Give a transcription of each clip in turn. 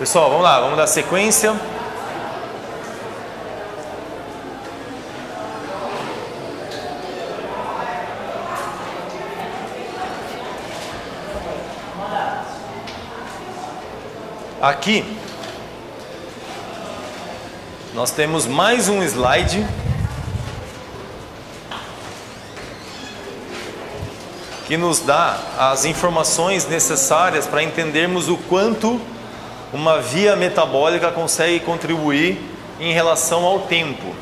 Pessoal, vamos lá, vamos dar sequência. Aqui nós temos mais um slide que nos dá as informações necessárias para entendermos o quanto uma via metabólica consegue contribuir em relação ao tempo.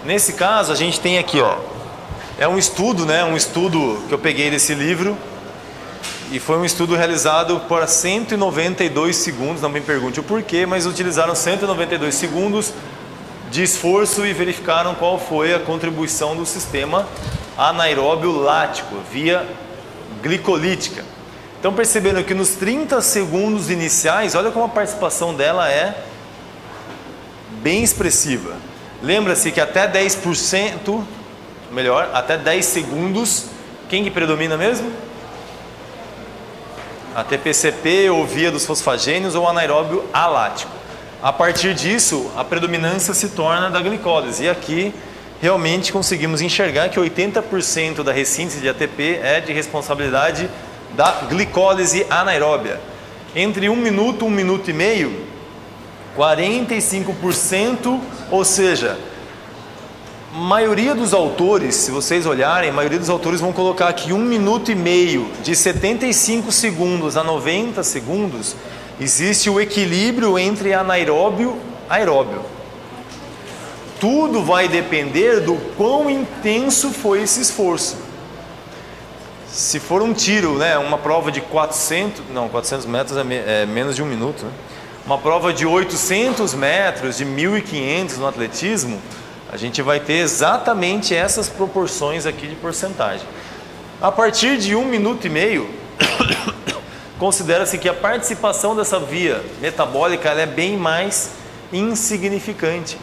Nesse caso, a gente tem aqui, ó, é um estudo, né? Um estudo que eu peguei desse livro e foi um estudo realizado por 192 segundos. Não me pergunte o porquê, mas utilizaram 192 segundos de esforço e verificaram qual foi a contribuição do sistema anaeróbio lático via glicolítica. Então, percebendo que nos 30 segundos iniciais, olha como a participação dela é bem expressiva. Lembra-se que até 10%, melhor, até 10 segundos, quem que predomina mesmo? A TPCP ou via dos fosfagênios ou anaeróbio alático. A partir disso, a predominância se torna da glicólise. E aqui, realmente conseguimos enxergar que 80% da ressíntese de ATP é de responsabilidade da glicólise anaeróbia. Entre 1 minuto e 1 minuto e meio, 45%, ou seja, maioria dos autores, se vocês olharem, a maioria dos autores vão colocar aqui 1 minuto e meio, de 75 segundos a 90 segundos, existe o equilíbrio entre anaeróbio e aeróbio. Tudo vai depender do quão intenso foi esse esforço. Se for um tiro, né, uma prova de 400 metros é menos de 1 minuto, né? Uma prova de 800 metros, de 1.500 no atletismo, a gente vai ter exatamente essas proporções aqui de porcentagem. A partir de 1 minuto e meio, considera-se que a participação dessa via metabólica ela é bem mais insignificante.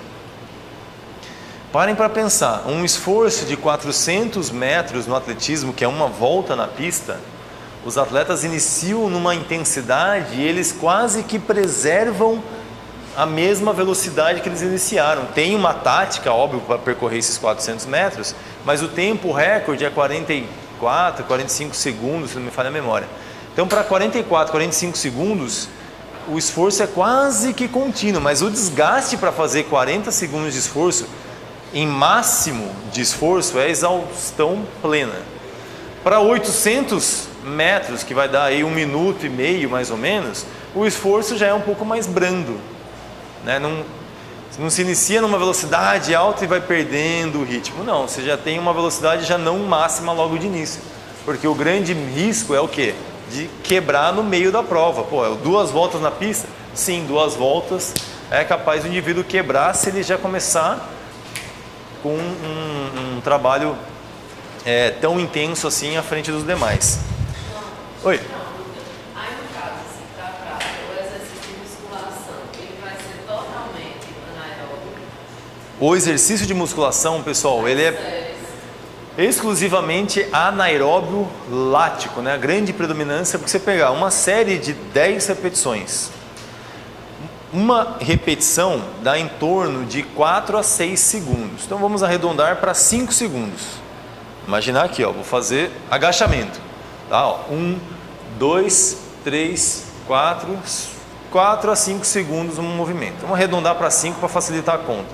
Parem para pensar, um esforço de 400 metros no atletismo, que é uma volta na pista, os atletas iniciam numa intensidade e eles quase que preservam a mesma velocidade que eles iniciaram. Tem uma tática, óbvio, para percorrer esses 400 metros, mas o tempo recorde é 44, 45 segundos, se não me falha a memória. Então, para 44, 45 segundos, o esforço é quase que contínuo, mas o desgaste para fazer 40 segundos de esforço, em máximo de esforço, é exaustão plena. Para 800 metros, que vai dar aí 1 minuto e meio mais ou menos, o esforço já é um pouco mais brando, né? Não se inicia numa velocidade alta e vai perdendo o ritmo, não, você já tem uma velocidade já não máxima logo de início, porque o grande risco é o quê? De quebrar no meio da prova. Pô, 2 voltas na pista? Sim, 2 voltas é capaz do indivíduo quebrar se ele já começar com um trabalho tão intenso assim à frente dos demais. Oi? Aí no caso, assim, para o exercício de musculação, ele vai ser totalmente anaeróbio? O exercício de musculação, pessoal, ele é exclusivamente anaeróbio lático, né? A grande predominância é porque você pegar uma série de 10 repetições. Uma repetição dá em torno de 4 a 6 segundos. Então vamos arredondar para 5 segundos. Imaginar aqui, ó, vou fazer agachamento. Tá, ó, 1, 2, 3, 4 a 5 segundos um movimento. Vamos arredondar para 5 para facilitar a conta.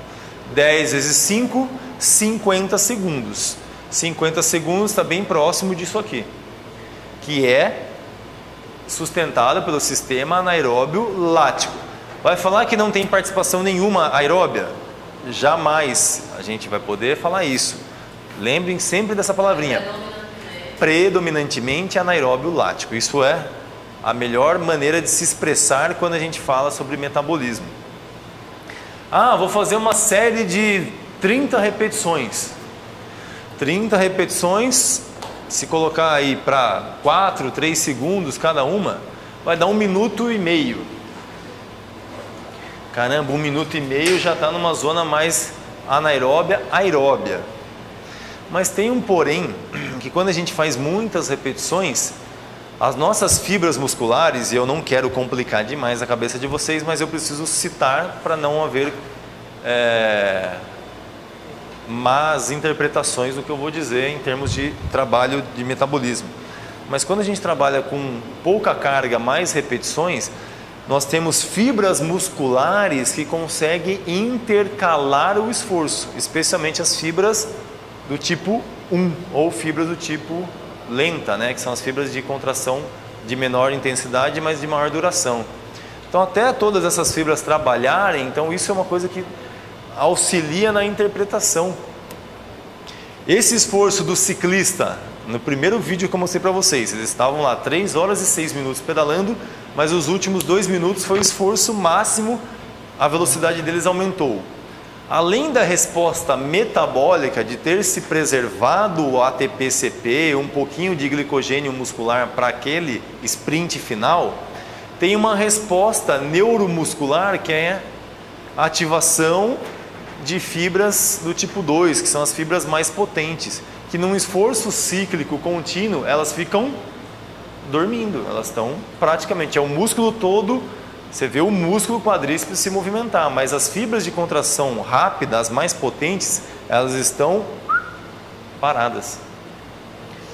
10 vezes 5, 50 segundos. 50 segundos está bem próximo disso aqui, que é sustentado pelo sistema anaeróbio lático. Vai falar que não tem participação nenhuma aeróbia? Jamais a gente vai poder falar isso. Lembrem sempre dessa palavrinha. Predominantemente anaeróbio lático. Isso é a melhor maneira de se expressar quando a gente fala sobre metabolismo. Ah, vou fazer uma série de 30 repetições. 30 repetições, se colocar aí para 4, 3 segundos cada uma, vai dar 1 minuto e meio. Caramba, 1 minuto e meio já está numa zona mais anaeróbia, aeróbia. Mas tem um porém, que quando a gente faz muitas repetições, As nossas fibras musculares, e eu não quero complicar demais a cabeça de vocês, mas eu preciso citar para não haver más interpretações do que eu vou dizer em termos de trabalho de metabolismo. Mas quando a gente trabalha com pouca carga, mais repetições, nós temos fibras musculares que conseguem intercalar o esforço, especialmente as fibras do tipo 1 ou fibras do tipo lenta, né? Que são as fibras de contração de menor intensidade, mas de maior duração. Então, até todas essas fibras trabalharem, então isso é uma coisa que auxilia na interpretação. Esse esforço do ciclista, no primeiro vídeo que eu mostrei para vocês, eles estavam lá 3 horas e 6 minutos pedalando, mas os últimos 2 minutos foi o esforço máximo, a velocidade deles aumentou. Além da resposta metabólica de ter se preservado o ATP-CP, um pouquinho de glicogênio muscular para aquele sprint final, tem uma resposta neuromuscular que é a ativação de fibras do tipo 2, que são as fibras mais potentes, que num esforço cíclico contínuo, elas ficam dormindo, elas estão praticamente, é o músculo todo, você vê o músculo quadríceps se movimentar, mas as fibras de contração rápida, as mais potentes, elas estão paradas.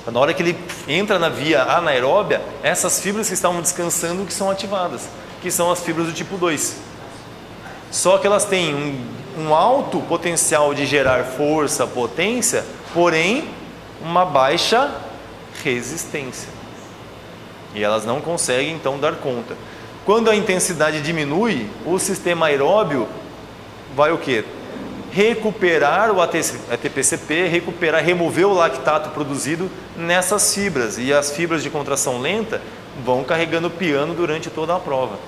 Na hora que ele entra na via anaeróbia, essas fibras que estavam descansando que são ativadas, que são as fibras do tipo 2. Só que elas têm um alto potencial de gerar força, potência, porém uma baixa resistência. E elas não conseguem então dar conta. Quando a intensidade diminui, o sistema aeróbio vai o quê? Recuperar o ATP-CP, remover o lactato produzido nessas fibras. E as fibras de contração lenta vão carregando o piano durante toda a prova.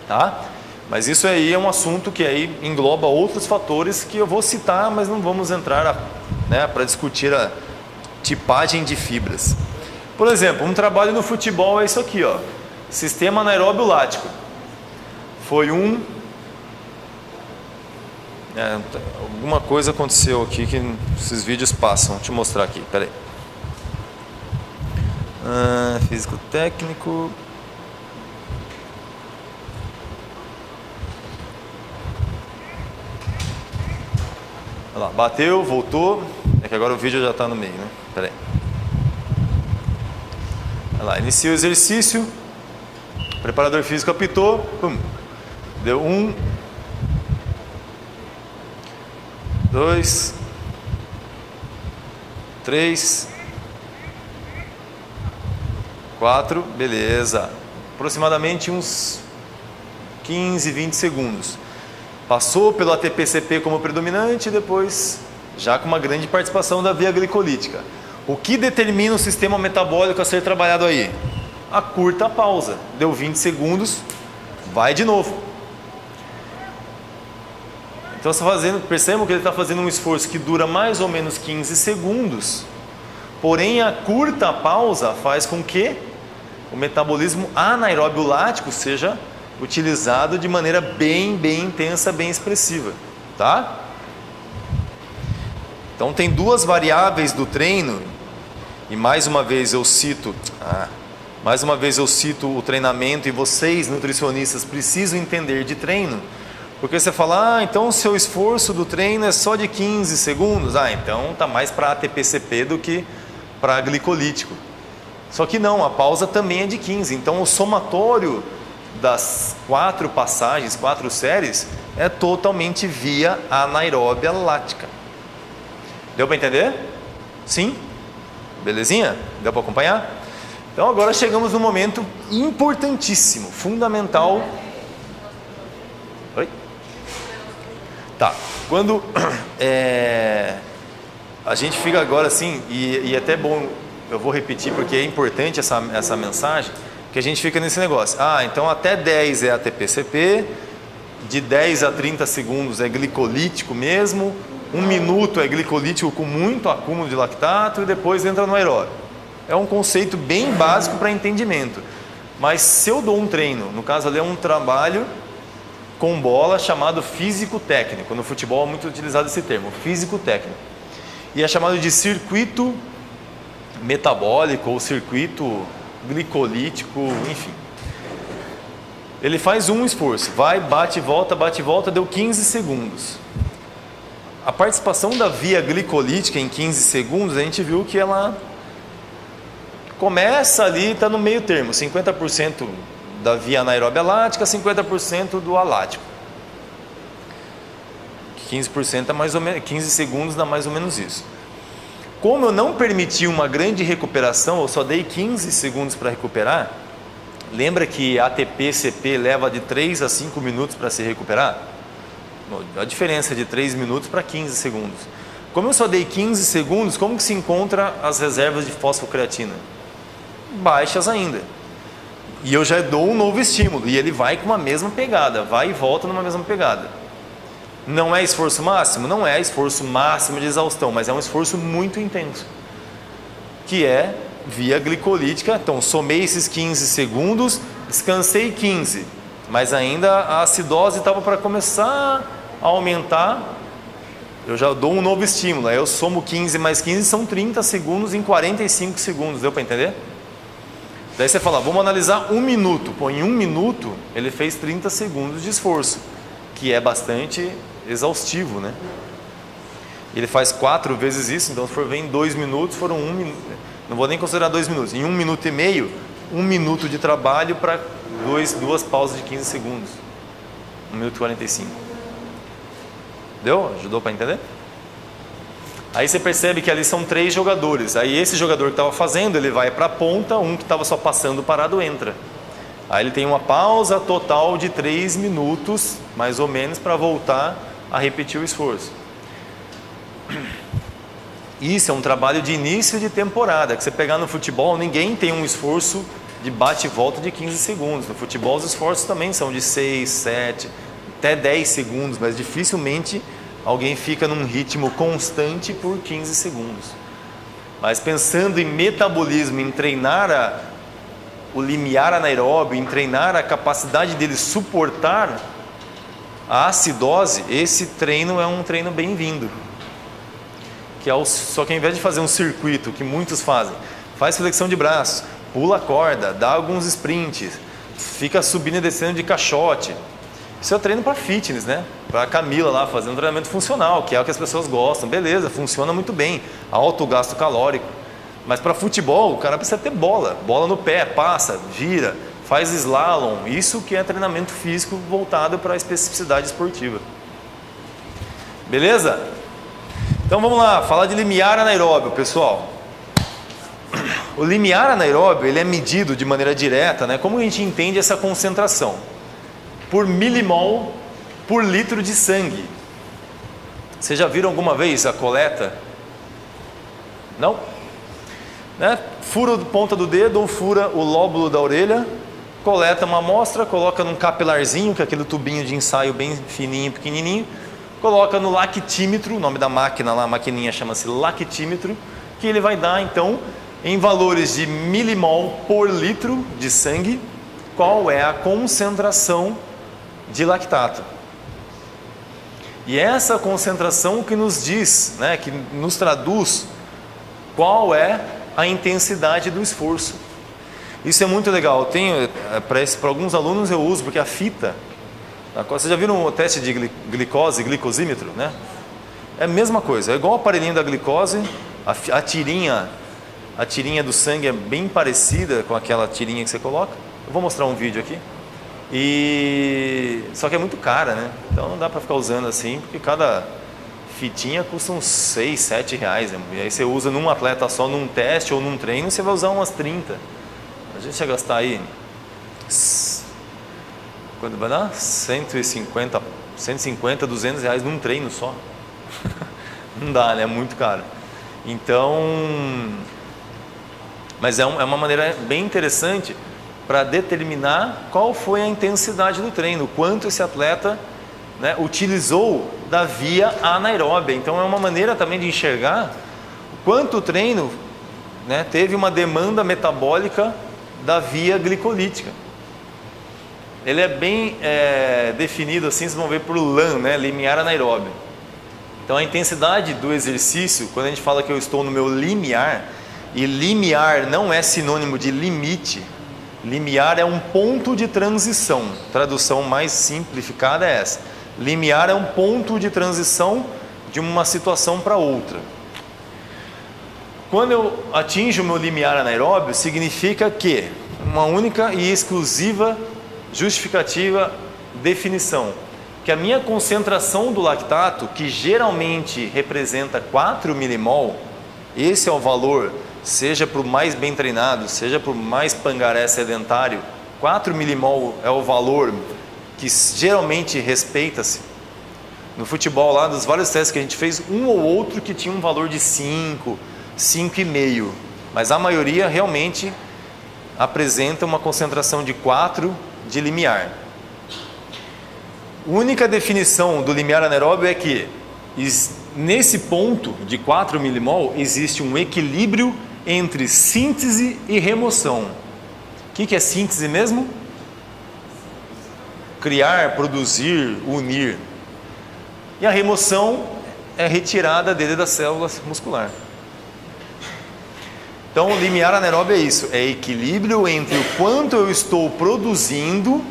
Tá? Mas isso aí é um assunto que aí engloba outros fatores que eu vou citar, mas não vamos entrar para discutir a tipagem de fibras. Por exemplo, um trabalho no futebol é isso aqui, ó. Sistema anaeróbio lático. Foi alguma coisa aconteceu aqui que esses vídeos passam. Vou te mostrar aqui, peraí. Físico técnico. Olha lá, bateu, voltou. É que agora o vídeo já está no meio, né? Peraí. Olha lá, inicia o exercício. O preparador físico apitou. Pum. Deu 1, 2, 3, 4, beleza. Aproximadamente uns 15, 20 segundos. Passou pelo ATP-CP como predominante e depois já com uma grande participação da via glicolítica. O que determina o sistema metabólico a ser trabalhado aí? A curta pausa. Deu 20 segundos, vai de novo. Então percebam que ele está fazendo um esforço que dura mais ou menos 15 segundos, porém a curta pausa faz com que o metabolismo anaeróbio lático seja utilizado de maneira bem intensa, bem expressiva, tá? Então tem duas variáveis do treino, e mais uma vez eu cito o treinamento, e vocês nutricionistas precisam entender de treino, porque você fala, então o seu esforço do treino é só de 15 segundos, então tá mais para ATP-CP do que para glicolítico. Só que não, a pausa também é de 15, então o somatório das 4 passagens, 4 séries, é totalmente via anaeróbia lática. Deu para entender? Sim? Belezinha? Deu para acompanhar? Então agora chegamos num momento importantíssimo, fundamental. Oi? Tá, quando a gente fica agora assim, e é até bom, eu vou repetir porque é importante essa mensagem, que a gente fica nesse negócio. Então até 10 é ATP-CP, de 10 a 30 segundos é glicolítico mesmo, 1 minuto é glicolítico com muito acúmulo de lactato e depois entra no aeróbio. É um conceito bem básico para entendimento. Mas se eu dou um treino, no caso ali é um trabalho com bola chamado físico-técnico. No futebol é muito utilizado esse termo, físico-técnico. E é chamado de circuito metabólico ou circuito glicolítico, enfim. Ele faz um esforço, vai, bate e volta, deu 15 segundos. A participação da via glicolítica em 15 segundos, a gente viu que ela começa ali, está no meio termo, 50% da via anaeróbia lática, 50% do alático. 15% é mais ou menos, 15 segundos dá mais ou menos isso. Como eu não permiti uma grande recuperação, eu só dei 15 segundos para recuperar. Lembra que ATP, CP leva de 3 a 5 minutos para se recuperar? A diferença é de 3 minutos para 15 segundos. Como eu só dei 15 segundos, como que se encontra as reservas de fosfocreatina? Baixas ainda. E eu já dou um novo estímulo, e ele vai com uma mesma pegada, vai e volta numa mesma pegada. Não é esforço máximo? Não é esforço máximo de exaustão, mas é um esforço muito intenso, que é via glicolítica. Então, somei esses 15 segundos, descansei 15, mas ainda a acidose estava para começar a aumentar, eu já dou um novo estímulo, aí eu somo 15 mais 15, são 30 segundos em 45 segundos, deu para entender? Daí você fala, vamos analisar 1 minuto. Pô, em 1 minuto ele fez 30 segundos de esforço, que é bastante exaustivo, né? Ele faz 4 vezes isso, então se for ver em 2 minutos, foram 1 minuto. Não vou nem considerar 2 minutos. Em 1 minuto e meio, 1 minuto de trabalho para 2 pausas de 15 segundos. 1 minuto e 45. Deu? Ajudou para entender? Aí você percebe que ali são 3 jogadores. Aí esse jogador que estava fazendo, ele vai para a ponta, um que estava só passando parado entra. Aí ele tem uma pausa total de 3 minutos, mais ou menos, para voltar a repetir o esforço. Isso é um trabalho de início de temporada, que você pegar no futebol, ninguém tem um esforço de bate e volta de 15 segundos. No futebol os esforços também são de 6, 7, até 10 segundos, mas dificilmente alguém fica num ritmo constante por 15 segundos. Mas pensando em metabolismo, em treinar o limiar anaeróbio, em treinar a capacidade dele suportar a acidose, esse treino é um treino bem-vindo. Só que ao invés de fazer um circuito, que muitos fazem, faz flexão de braços, pula a corda, dá alguns sprints, fica subindo e descendo de caixote. Isso é treino para fitness, né? Para a Camila lá, fazendo um treinamento funcional, que é o que as pessoas gostam. Beleza, funciona muito bem, alto gasto calórico. Mas para futebol, o cara precisa ter bola no pé, passa, gira, faz slalom. Isso que é treinamento físico voltado para a especificidade esportiva. Beleza? Então vamos lá, falar de limiar anaeróbio, pessoal. O limiar anaeróbio, ele é medido de maneira direta, né? Como a gente entende essa concentração? Por milimol por litro de sangue. Vocês já viram alguma vez a coleta? Não? Né? Fura a ponta do dedo ou fura o lóbulo da orelha, coleta uma amostra, coloca num capilarzinho, que é aquele tubinho de ensaio bem fininho, pequenininho, coloca no lactímetro, o nome da máquina lá, a maquininha chama-se lactímetro, que ele vai dar então, em valores de milimol por litro de sangue, qual é a concentração de lactato. E essa concentração que nos diz, né, que nos traduz qual é a intensidade do esforço. Isso é muito legal. Eu tenho, para alguns alunos eu uso, porque a fita, vocês já viram o teste de glicose, glicosímetro, né? É a mesma coisa, é igual o aparelhinho da glicose, a tirinha do sangue é bem parecida com aquela tirinha que você coloca. Eu vou mostrar um vídeo aqui. Só que é muito cara, né? Então não dá para ficar usando assim, porque cada fitinha custa uns 6, 7 reais, né? E aí você usa num atleta só, num teste ou num treino, você vai usar umas 30. A gente vai gastar aí, quando vai dar? 150, 200 reais num treino só. Não dá, né? É muito caro. Então, mas é uma maneira bem interessante para determinar qual foi a intensidade do treino, quanto esse atleta, né, utilizou da via anaeróbia. Então é uma maneira também de enxergar o quanto o treino, né, teve uma demanda metabólica da via glicolítica. Ele é bem definido assim, vocês vão ver por LAN, né, limiar anaeróbio. Então a intensidade do exercício, quando a gente fala que eu estou no meu limiar, e limiar não é sinônimo de limite. Limiar é um ponto de transição. Tradução mais simplificada é essa. Limiar é um ponto de transição de uma situação para outra. Quando eu atinjo o meu limiar anaeróbio, significa que uma única e exclusiva justificativa, definição, que a minha concentração do lactato, que geralmente representa 4 milimol, esse é o valor, seja para o mais bem treinado, seja para o mais pangaré sedentário, 4 milimol é o valor que geralmente respeita-se. No futebol lá, dos vários testes que a gente fez, um ou outro que tinha um valor de 5, 5,5, mas a maioria realmente apresenta uma concentração de 4 de limiar. A única definição do limiar anaeróbio é que nesse ponto de 4 milimol existe um equilíbrio entre síntese e remoção. O que é síntese mesmo? Criar, produzir, unir. E a remoção é retirada dele da célula muscular. Então, o limiar anaeróbio é isso, é equilíbrio entre o quanto eu estou produzindo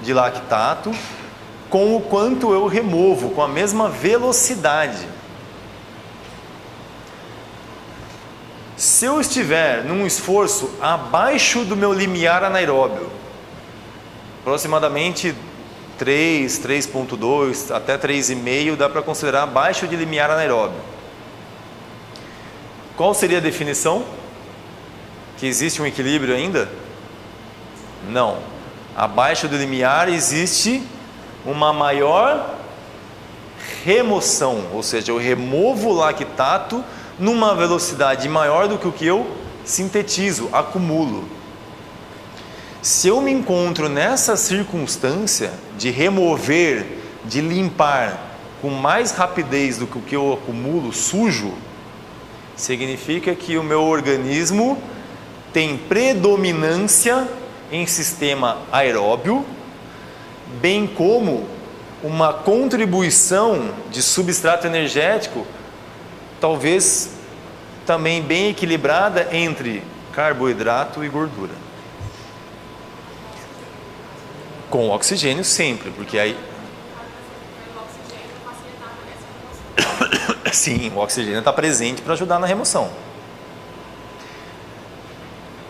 de lactato com o quanto eu removo, com a mesma velocidade. Se eu estiver num esforço abaixo do meu limiar anaeróbio, aproximadamente 3, 3,2 até 3,5 dá para considerar abaixo de limiar anaeróbio. Qual seria a definição? Que existe um equilíbrio ainda? Não. Abaixo do limiar existe uma maior remoção, ou seja, eu removo o lactato numa velocidade maior do que o que eu sintetizo, acumulo. Se eu me encontro nessa circunstância de remover, de limpar com mais rapidez do que o que eu acumulo sujo, significa que o meu organismo tem predominância em sistema aeróbio, bem como uma contribuição de substrato energético, talvez também bem equilibrada entre carboidrato e gordura. Com oxigênio sempre, porque aí... Sim, o oxigênio está presente para ajudar na remoção.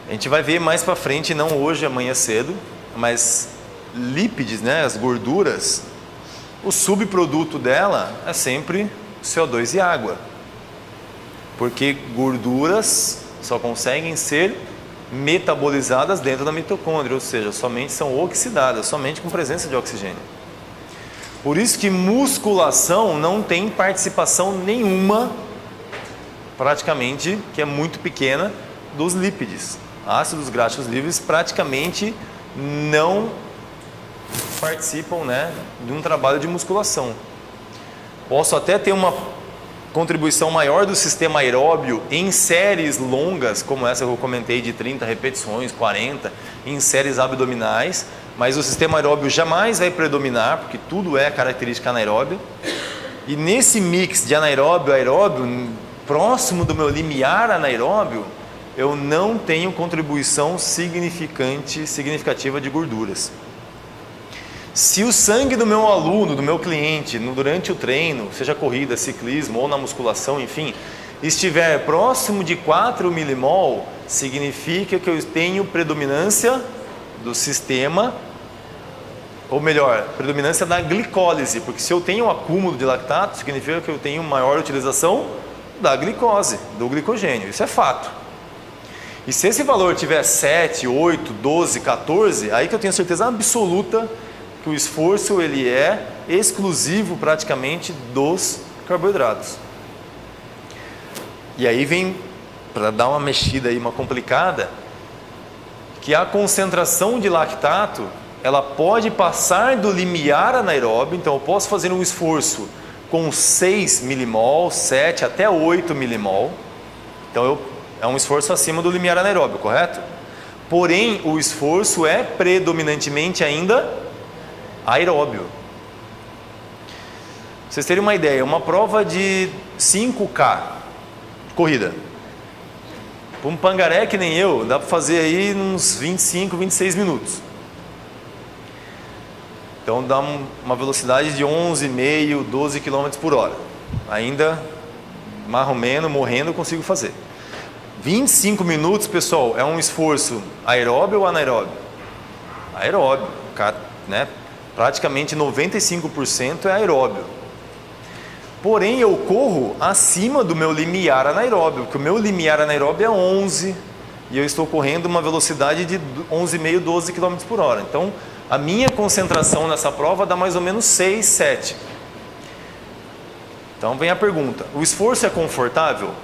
A gente vai ver mais para frente, não hoje, amanhã cedo, mas lípides, né, as gorduras, o subproduto dela é sempre CO2 e água. Porque gorduras só conseguem ser metabolizadas dentro da mitocôndria, ou seja, somente são oxidadas, somente com presença de oxigênio. Por isso que musculação não tem participação nenhuma, praticamente, que é muito pequena, dos lípides. Ácidos graxos livres praticamente não participam, né, de um trabalho de musculação. Posso até ter uma contribuição maior do sistema aeróbio em séries longas, como essa que eu comentei de 30 repetições, 40, em séries abdominais, mas o sistema aeróbio jamais vai predominar, porque tudo é característica anaeróbia. E nesse mix de anaeróbio e aeróbio, próximo do meu limiar anaeróbio, eu não tenho contribuição significativa de gorduras. Se o sangue do meu aluno, do meu cliente, durante o treino, seja corrida, ciclismo ou na musculação, enfim, estiver próximo de 4 milimol, significa que eu tenho predominância do sistema, ou melhor, predominância da glicólise, porque se eu tenho um acúmulo de lactato, significa que eu tenho maior utilização da glicose, do glicogênio, isso é fato. E se esse valor tiver 7, 8, 12, 14, aí que eu tenho certeza absoluta que o esforço ele é exclusivo praticamente dos carboidratos. E aí vem, para dar uma mexida aí, uma complicada, que a concentração de lactato, ela pode passar do limiar anaeróbio, então eu posso fazer um esforço com 6 milimol, 7 até 8 milimol, então é um esforço acima do limiar anaeróbio, correto? Porém, o esforço é predominantemente ainda aeróbio. Pra vocês terem uma ideia, uma prova de 5K, corrida. Para um pangaré que nem eu, dá para fazer aí uns 25, 26 minutos. Então dá uma velocidade de 11,5, 12 km por hora. Ainda, mais ou menos, morrendo, eu consigo fazer. 25 minutos, pessoal, é um esforço aeróbio ou anaeróbio? Aeróbio, né? Praticamente 95% é aeróbio. Porém, eu corro acima do meu limiar anaeróbio, porque o meu limiar anaeróbio é 11 e eu estou correndo uma velocidade de 11,5, 12 km por hora. Então, a minha concentração nessa prova dá mais ou menos 6, 7. Então, vem a pergunta: o esforço é confortável?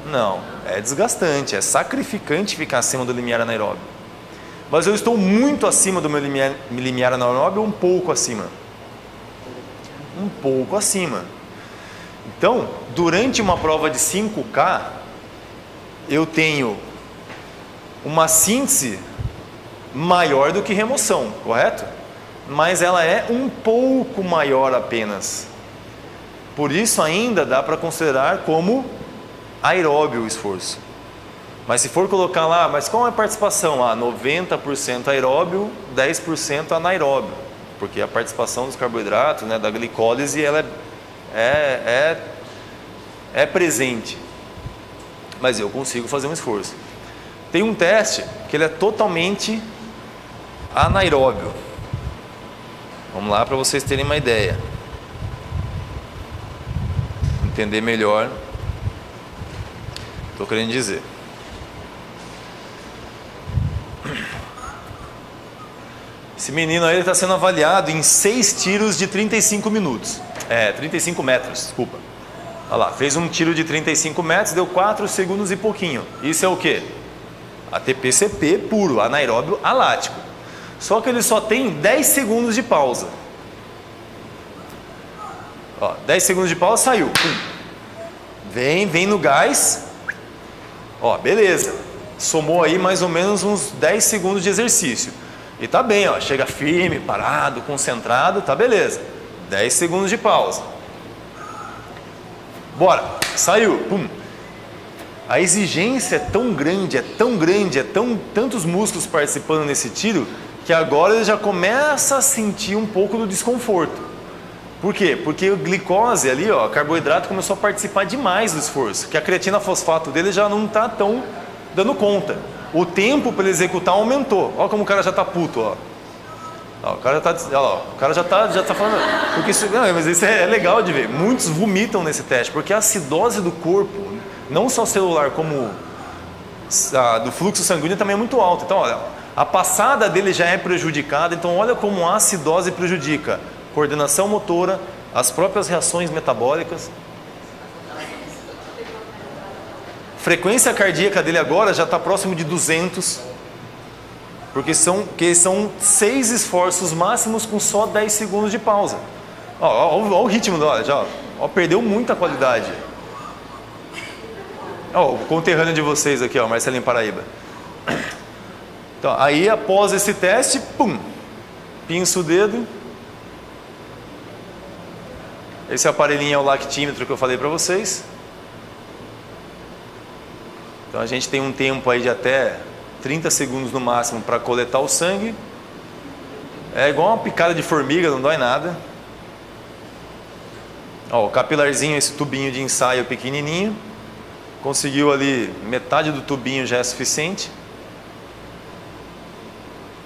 Não, é desgastante, é sacrificante ficar acima do limiar anaeróbio. Mas eu estou muito acima do meu limiar anaeróbio, um pouco acima. Um pouco acima. Então, durante uma prova de 5K, eu tenho uma síntese maior do que remoção, correto? Mas ela é um pouco maior apenas. Por isso ainda dá para considerar como aeróbio o esforço. Mas se for colocar lá, mas qual é a participação? 90% aeróbio, 10% anaeróbio. Porque a participação dos carboidratos, né, da glicólise, ela é presente. Mas eu consigo fazer um esforço. Tem um teste que ele é totalmente anaeróbio. Vamos lá para vocês terem uma ideia. Entender melhor o que estou querendo dizer. Esse menino aí está sendo avaliado em 6 tiros de 35 minutos. 35 metros, desculpa. Olha lá, fez um tiro de 35 metros, deu 4 segundos e pouquinho. Isso é o quê? ATP-CP puro, anaeróbio alático. Só que ele só tem 10 segundos de pausa. 10 segundos de pausa, saiu. Pum. Vem no gás. Beleza. Somou aí mais ou menos uns 10 segundos de exercício. E tá bem, chega firme, parado, concentrado, tá beleza. 10 segundos de pausa. Bora, saiu, pum. A exigência é tão grande, tantos músculos participando nesse tiro, que agora ele já começa a sentir um pouco do desconforto. Por quê? Porque a glicose ali, carboidrato, começou a participar demais do esforço, que a creatina fosfato dele já não está tão dando conta. O tempo para ele executar aumentou. Olha como o cara já está puto, o cara já tá falando. Porque mas isso é legal de ver. Muitos vomitam nesse teste, porque a acidose do corpo, não só celular, como do fluxo sanguíneo, também é muito alta. Então, olha, a passada dele já é prejudicada. Então, olha como a acidose prejudica coordenação motora, as próprias reações metabólicas. Frequência cardíaca dele agora já está próximo de 200, porque são 6 esforços máximos com só 10 segundos de pausa. Olha o ritmo, perdeu muita qualidade. O conterrâneo de vocês aqui, Marcelinho Paraíba. Então, aí após esse teste, pum, pinça o dedo. Esse aparelhinho é o lactímetro que eu falei para vocês. Então a gente tem um tempo aí de até 30 segundos no máximo para coletar o sangue. É igual uma picada de formiga, não dói nada. O capilarzinho, esse tubinho de ensaio pequenininho. Conseguiu ali, metade do tubinho já é suficiente.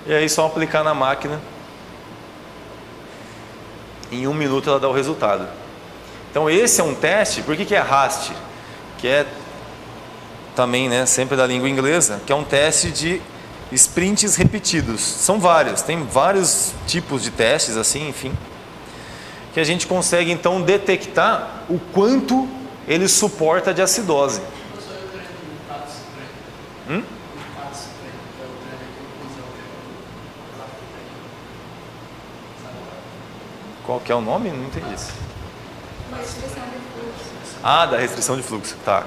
E aí só aplicar na máquina. Em 1 minuto ela dá o resultado. Então esse é um teste. Por que é RAST? Que é também, né, sempre da língua inglesa, que é um teste de sprints repetidos. São vários, tem vários tipos de testes assim, enfim, que a gente consegue então detectar o quanto ele suporta de acidose. Qual que é o nome? Não entendi isso. Restrição de fluxo. Da restrição de fluxo, tá.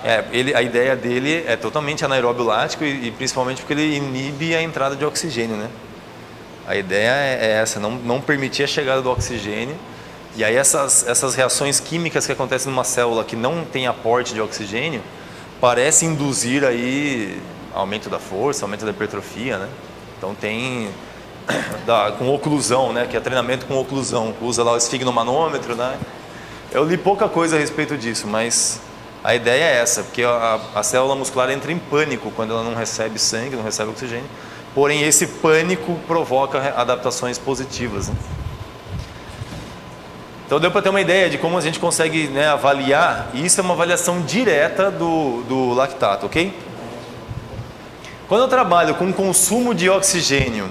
A ideia dele é totalmente anaeróbio lático e principalmente porque ele inibe a entrada de oxigênio, né? A ideia é essa, não permitir a chegada do oxigênio E aí essas reações químicas que acontecem numa célula que não tem aporte de oxigênio, parecem induzir aí aumento da força, aumento da hipertrofia, né? Então tem com oclusão, né? Que é treinamento com oclusão, usa lá o esfigmomanômetro, né? Eu li pouca coisa a respeito disso, mas a ideia é essa, porque a célula muscular entra em pânico quando ela não recebe sangue, não recebe oxigênio. Porém, esse pânico provoca adaptações positivas, né? Então deu para ter uma ideia de como a gente consegue, né, avaliar, e isso é uma avaliação direta do lactato, ok? Quando eu trabalho com consumo de oxigênio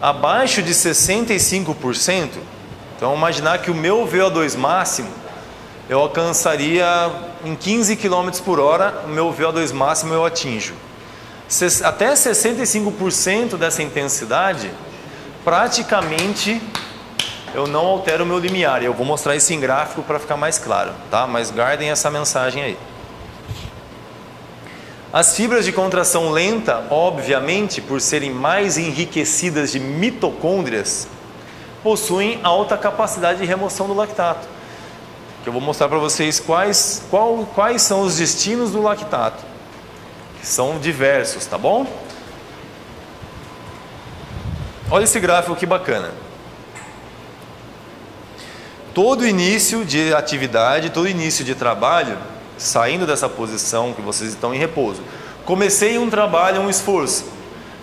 abaixo de 65%, então imaginar que o meu VO2 máximo, eu alcançaria em 15 km por hora, o meu VO2 máximo eu atinjo. Até 65% dessa intensidade, praticamente eu não altero o meu limiar. Eu vou mostrar isso em gráfico para ficar mais claro, tá? Mas guardem essa mensagem aí. As fibras de contração lenta, obviamente, por serem mais enriquecidas de mitocôndrias, possuem alta capacidade de remoção do lactato. Que eu vou mostrar para vocês quais são os destinos do lactato. Que são diversos, tá bom? Olha esse gráfico que bacana. Todo início de atividade, todo início de trabalho, saindo dessa posição que vocês estão em repouso. Comecei um trabalho, um esforço.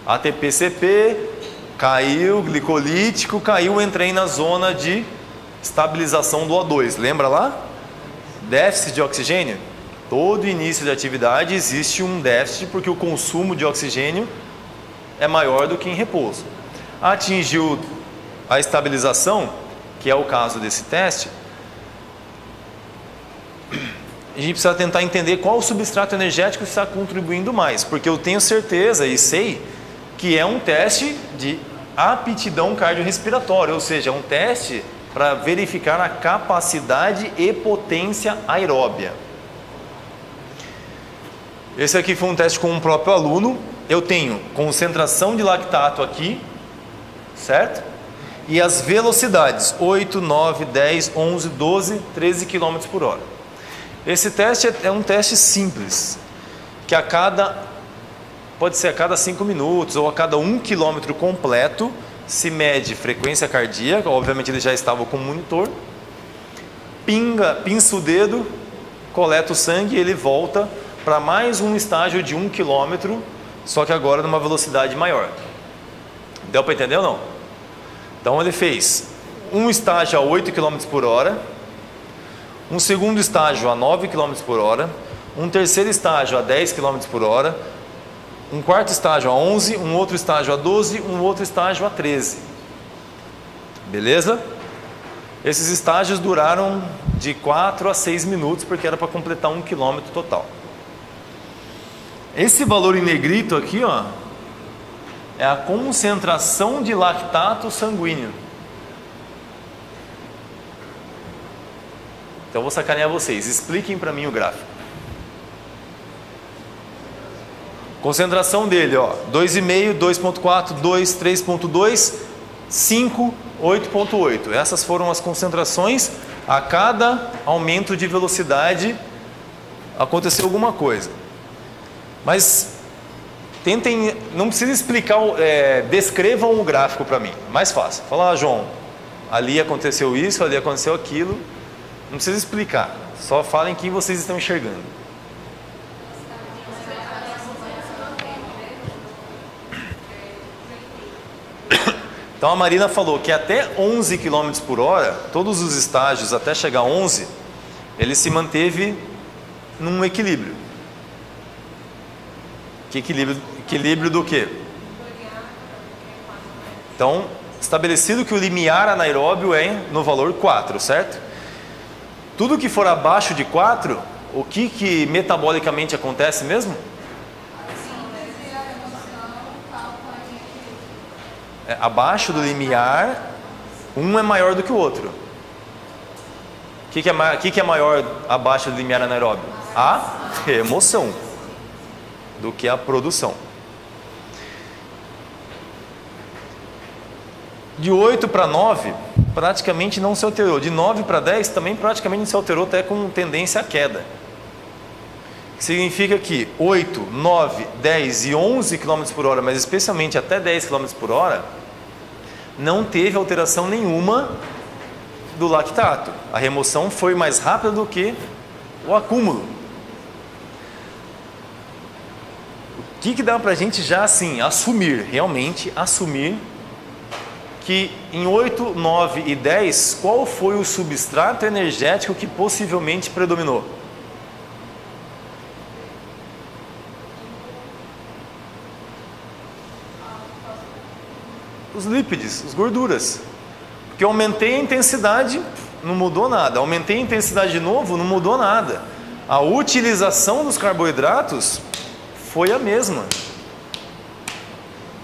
ATP-CP, caiu, glicolítico, caiu, entrei na zona de estabilização do O2. Lembra lá? Déficit de oxigênio. Todo início de atividade existe um déficit porque o consumo de oxigênio é maior do que em repouso. Atingiu a estabilização, que é o caso desse teste, a gente precisa tentar entender qual substrato energético está contribuindo mais, porque eu tenho certeza e sei que é um teste de aptidão cardiorrespiratória, ou seja, é um teste para verificar a capacidade e potência aeróbia. Esse aqui foi um teste com um próprio aluno. Eu tenho concentração de lactato aqui, certo? E as velocidades, 8, 9, 10, 11, 12, 13 km por hora. Esse teste é um teste simples, que pode ser a cada 5 minutos ou a cada 1 km completo, se mede frequência cardíaca, obviamente ele já estava com o monitor, pinça o dedo, coleta o sangue e ele volta para mais um estágio de 1 km, só que agora numa velocidade maior. Deu para entender ou não? Então ele fez um estágio a 8 km por hora, um segundo estágio a 9 km por hora, um terceiro estágio a 10 km por hora, um quarto estágio a 11, um outro estágio a 12, um outro estágio a 13. Beleza? Esses estágios duraram de 4 a 6 minutos, porque era para completar 1 km total. Esse valor em negrito aqui, ó, é a concentração de lactato sanguíneo. Então eu vou sacanear vocês. Expliquem para mim o gráfico. Concentração dele, ó, 2,5, 2,4, 2, 3,2, 5, 8,8. Essas foram as concentrações. A cada aumento de velocidade aconteceu alguma coisa. Mas tentem, não precisa explicar, descrevam o gráfico para mim, mais fácil. Fala, João, ali aconteceu isso, ali aconteceu aquilo. Não precisa explicar, só falem quem vocês estão enxergando. Então a Marina falou que até 11 km por hora, todos os estágios até chegar a 11, ele se manteve num equilíbrio. Que equilíbrio? Equilíbrio do quê? Então, estabelecido que o limiar anaeróbio é no valor 4, certo? Tudo que for abaixo de 4, o que metabolicamente acontece mesmo? Abaixo do limiar, um é maior do que o outro. O que é maior abaixo do limiar anaeróbio? A remoção do que a produção. De 8 para 9, praticamente não se alterou. De 9 para 10 também praticamente não se alterou, até com tendência à queda. Significa que 8, 9, 10 e 11 km por hora, mas especialmente até 10 km por hora, não teve alteração nenhuma do lactato. A remoção foi mais rápida do que o acúmulo. O que dá para a gente já assim, realmente assumir que em 8, 9 e 10, qual foi o substrato energético que possivelmente predominou? Os lípides, as gorduras. Porque eu aumentei a intensidade, não mudou nada. Aumentei a intensidade de novo, não mudou nada. A utilização dos carboidratos foi a mesma.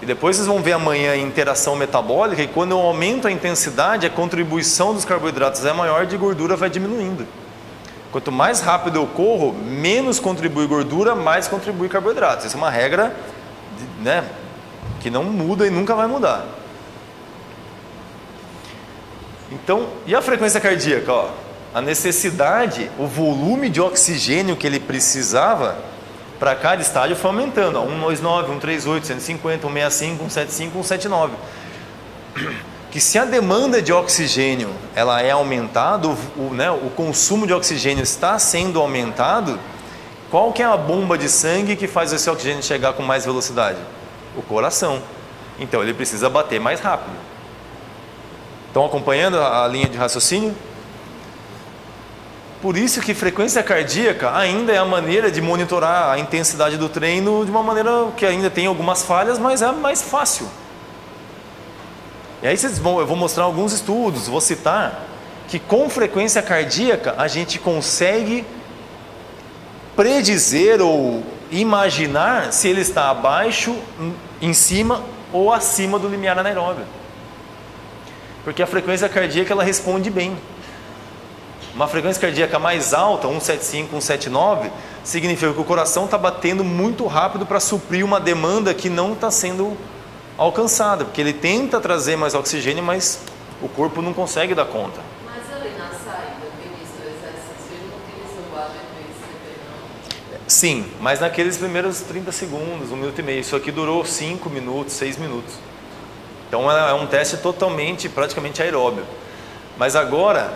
E depois vocês vão ver amanhã a interação metabólica, e quando eu aumento a intensidade, a contribuição dos carboidratos é maior, de gordura vai diminuindo. Quanto mais rápido eu corro, menos contribui gordura, mais contribui carboidratos. Essa é uma regra, né, que não muda e nunca vai mudar. Então, e a frequência cardíaca? Ó, a necessidade, o volume de oxigênio que ele precisava para cada estágio foi aumentando. Ó, 129, 138, 150, 165, 175, 179. Que se a demanda de oxigênio ela é aumentada, o consumo de oxigênio está sendo aumentado, qual que é a bomba de sangue que faz esse oxigênio chegar com mais velocidade? O coração. Então ele precisa bater mais rápido. Estão acompanhando a linha de raciocínio? Por isso que frequência cardíaca ainda é a maneira de monitorar a intensidade do treino de uma maneira que ainda tem algumas falhas, mas é mais fácil. E aí eu vou mostrar alguns estudos, vou citar, que com frequência cardíaca a gente consegue predizer ou imaginar se ele está abaixo, em cima ou acima do limiar anaeróbio. Porque a frequência cardíaca ela responde bem. Uma frequência cardíaca mais alta, 175, 179, significa que o coração está batendo muito rápido para suprir uma demanda que não está sendo alcançada, porque ele tenta trazer mais oxigênio, mas o corpo não consegue dar conta. Mas ali na saída, no início do exercício, ele não utiliza o AGP, não? Sim, mas naqueles primeiros 30 segundos, 1 minuto e meio. Isso aqui durou 5 minutos, 6 minutos. Então é um teste praticamente aeróbio. Mas agora,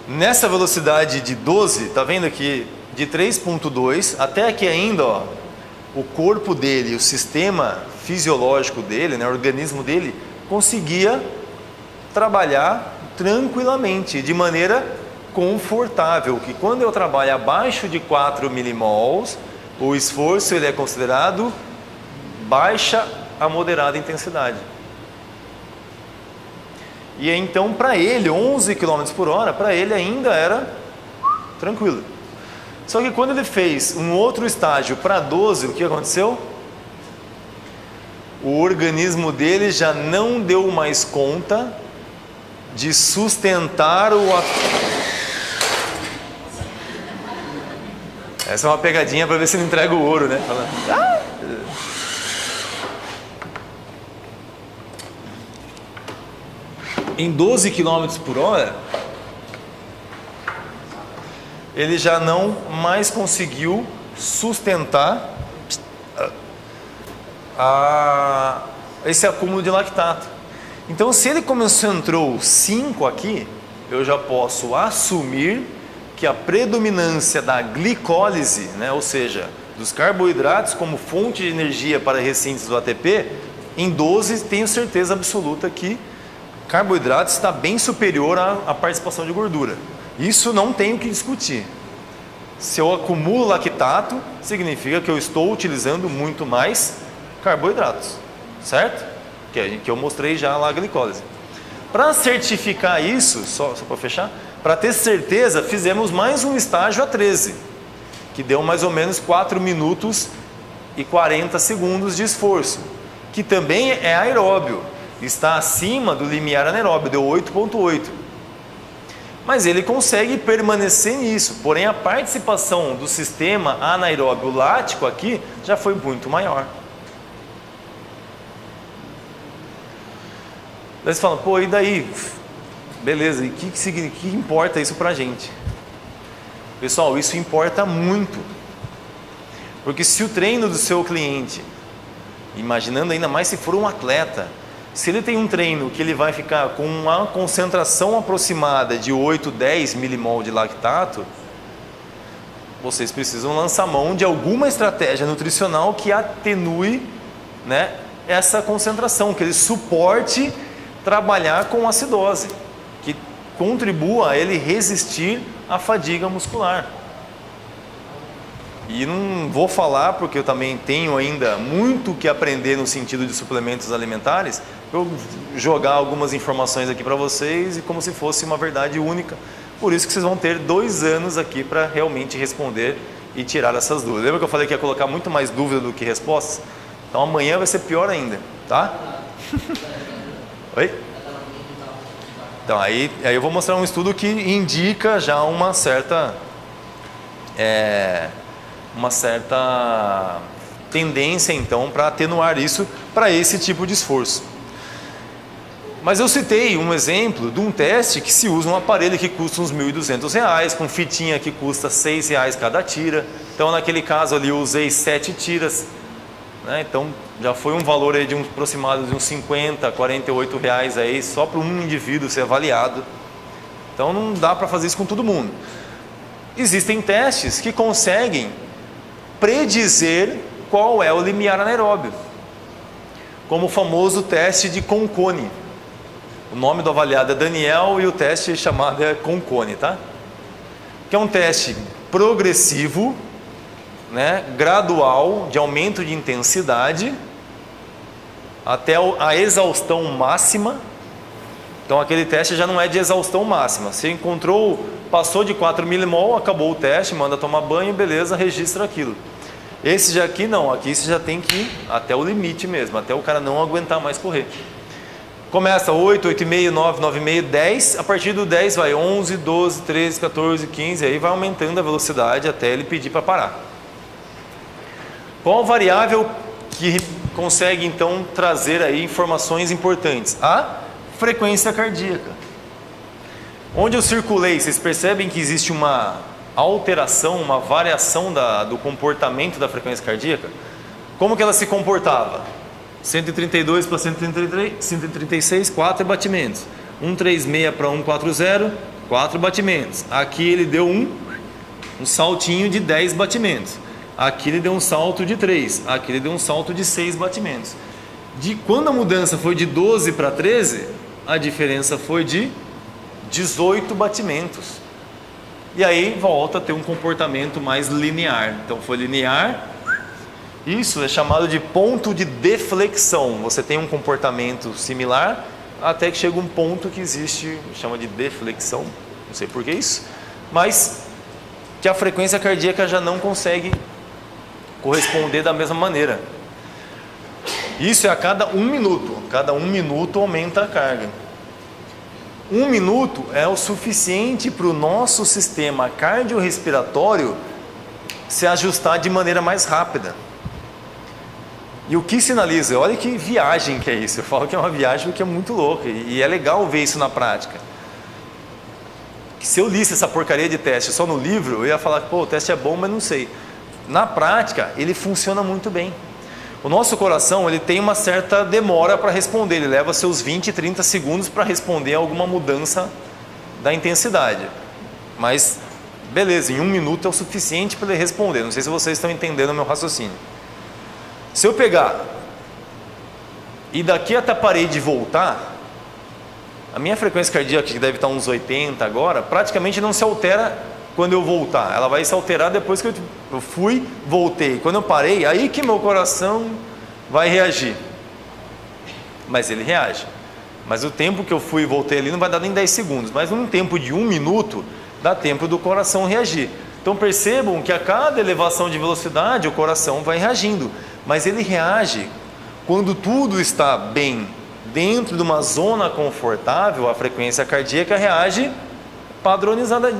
nessa velocidade de 12, tá vendo aqui, de 3.2, até aqui ainda, ó, o corpo dele, o sistema fisiológico dele, né, o organismo dele, conseguia trabalhar tranquilamente, de maneira confortável, que quando eu trabalho abaixo de 4 milimols, o esforço ele é considerado baixa a moderada intensidade. E então para ele, 11 km por hora, para ele ainda era tranquilo. Só que quando ele fez um outro estágio para 12, o que aconteceu? O organismo dele já não deu mais conta de sustentar o... Essa é uma pegadinha para ver se ele entrega o ouro, né? Em 12 km por hora, ele já não mais conseguiu sustentar esse acúmulo de lactato. Então, se ele entrou 5 aqui, eu já posso assumir que a predominância da glicólise, né, ou seja, dos carboidratos como fonte de energia para a ressíntese do ATP, em 12 tenho certeza absoluta que carboidrato está bem superior à participação de gordura. Isso não tenho que discutir. Se eu acumulo lactato, significa que eu estou utilizando muito mais carboidratos, certo? Que eu mostrei já lá a glicólise. Para certificar isso, só para fechar, para ter certeza, fizemos mais um estágio a 13, que deu mais ou menos 4 minutos e 40 segundos de esforço, que também é aeróbio. Está acima do limiar anaeróbio, deu 8.8. Mas ele consegue permanecer nisso, porém a participação do sistema anaeróbio lático aqui já foi muito maior. Daí você fala, pô, e daí? Beleza, e o que importa isso para a gente? Pessoal, isso importa muito. Porque se o treino do seu cliente, imaginando ainda mais se for um atleta, se ele tem um treino que ele vai ficar com uma concentração aproximada de 8, 10 milimol de lactato, vocês precisam lançar mão de alguma estratégia nutricional que atenue, né, essa concentração, que ele suporte trabalhar com acidose, que contribua a ele resistir à fadiga muscular. E não vou falar, porque eu também tenho ainda muito que aprender no sentido de suplementos alimentares, eu jogar algumas informações aqui para vocês e como se fosse uma verdade única. Por isso que vocês vão ter 2 anos aqui para realmente responder e tirar essas dúvidas. Lembra que eu falei que ia colocar muito mais dúvida do que respostas? Então amanhã vai ser pior ainda, tá? Oi? Então aí eu vou mostrar um estudo que indica já uma certa tendência então para atenuar isso para esse tipo de esforço. Mas eu citei um exemplo de um teste que se usa um aparelho que custa uns R$ 1.200, com fitinha que custa R$ 6 cada tira. Então naquele caso ali eu usei 7 tiras, né? Então já foi um valor aí de aproximado de uns 50, 48 reais aí só para um indivíduo ser avaliado. Então não dá para fazer isso com todo mundo. Existem testes que conseguem predizer qual é o limiar anaeróbio, como o famoso teste de Concone. O nome do avaliado é Daniel e o teste chamado é Concone, tá? Que é um teste progressivo, né, gradual, de aumento de intensidade até a exaustão máxima. Então aquele teste já não é de exaustão máxima. Você encontrou, passou de 4 milimol, acabou o teste, manda tomar banho, beleza, registra aquilo. Esse já aqui não, aqui você já tem que ir até o limite mesmo, até o cara não aguentar mais correr. Começa 8, 8,5, 9, 9,5, 10, a partir do 10 vai 11, 12, 13, 14, 15, aí vai aumentando a velocidade até ele pedir para parar. Qual variável que consegue então trazer aí informações importantes? A frequência cardíaca. Onde eu circulei, vocês percebem que existe uma alteração, uma variação do comportamento da frequência cardíaca? Como que ela se comportava? 132 para 136, 4 batimentos. 136 para 140, 4 batimentos. Aqui ele deu um saltinho de 10 batimentos. Aqui ele deu um salto de 3. Aqui ele deu um salto de 6 batimentos. Quando a mudança foi de 12 para 13, a diferença foi de 18 batimentos. E aí volta a ter um comportamento mais linear. Então foi linear. Isso é chamado de ponto de deflexão. Você tem um comportamento similar até que chega um ponto que existe, chama de deflexão, não sei por que isso, mas que a frequência cardíaca já não consegue corresponder da mesma maneira. Isso é a cada 1 minuto. Cada 1 minuto aumenta a carga. 1 minuto é o suficiente para o nosso sistema cardiorrespiratório se ajustar de maneira mais rápida. E o que sinaliza? Olha que viagem que é isso. Eu falo que é uma viagem porque é muito louca. E é legal ver isso na prática. Que se eu lisse essa porcaria de teste só no livro, eu ia falar que o teste é bom, mas não sei. Na prática, ele funciona muito bem. O nosso coração ele tem uma certa demora para responder. Ele leva seus 20, 30 segundos para responder a alguma mudança da intensidade. Mas, beleza, em 1 minuto é o suficiente para ele responder. Não sei se vocês estão entendendo o meu raciocínio. Se eu pegar e daqui até a parede voltar, a minha frequência cardíaca, que deve estar uns 80 agora, praticamente não se altera quando eu voltar. Ela vai se alterar depois que eu fui, voltei. Quando eu parei, aí que meu coração vai reagir. Mas ele reage. Mas o tempo que eu fui e voltei ali não vai dar nem 10 segundos. Mas num tempo de 1 minuto, dá tempo do coração reagir. Então percebam que a cada elevação de velocidade, o coração vai reagindo. Mas ele reage quando tudo está bem, dentro de uma zona confortável, a frequência cardíaca reage padronizada,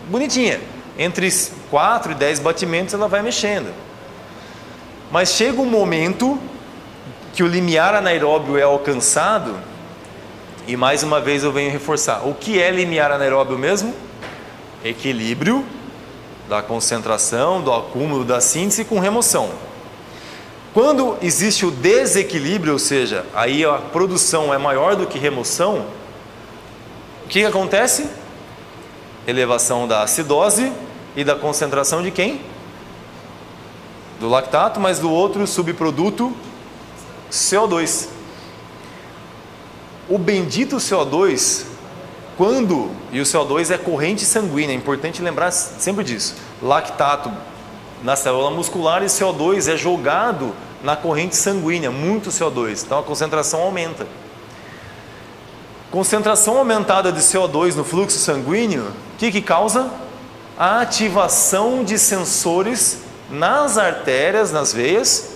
bonitinha. Entre 4 e 10 batimentos ela vai mexendo. Mas chega um momento que o limiar anaeróbio é alcançado E mais uma vez eu venho reforçar. O que é limiar anaeróbio mesmo? Equilíbrio da concentração, do acúmulo, da síntese com remoção. Quando existe o desequilíbrio, ou seja, aí a produção é maior do que remoção, o que acontece? Elevação da acidose e da concentração de quem? Do lactato, mas do outro subproduto, CO2. O bendito CO2, e o CO2 é corrente sanguínea, é importante lembrar sempre disso. Lactato na célula muscular e CO2 é jogado na corrente sanguínea, muito CO2, então a concentração aumenta. Concentração aumentada de CO2 no fluxo sanguíneo, o que causa? A ativação de sensores nas artérias, nas veias,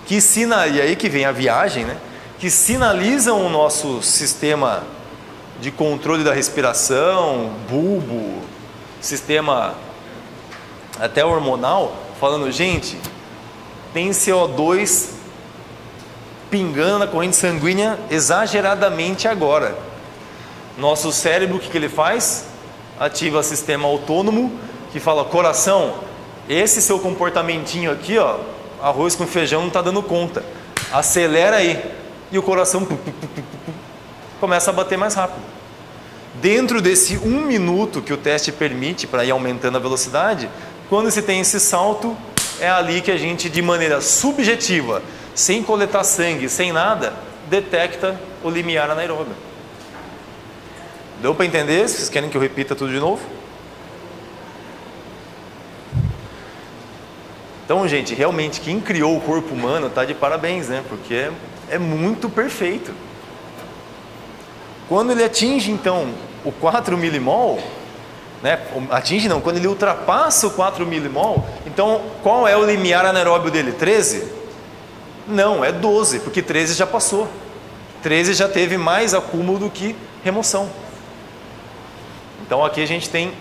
e aí que vem a viagem, né? Que sinalizam o nosso sistema de controle da respiração, bulbo, sistema até hormonal, falando, gente, tem CO2 pingando na corrente sanguínea exageradamente agora. Nosso cérebro, o que ele faz? Ativa o sistema autônomo, que fala, coração, esse seu comportamentinho aqui, ó, arroz com feijão não está dando conta, acelera aí. E o coração começa a bater mais rápido. Dentro desse 1 minuto que o teste permite para ir aumentando a velocidade, quando se tem esse salto, é ali que a gente, de maneira subjetiva, sem coletar sangue, sem nada, detecta o limiar anaeróbio. Deu para entender? Vocês querem que eu repita tudo de novo? Então, gente, realmente, quem criou o corpo humano está de parabéns, né? Porque é muito perfeito. Quando ele atinge, então, o 4 milimol, né? Quando ele ultrapassa o 4 milimol, então, qual é o limiar anaeróbio dele? 13? Não, é 12, porque 13 já passou. 13 já teve mais acúmulo do que remoção. Então, aqui a gente tem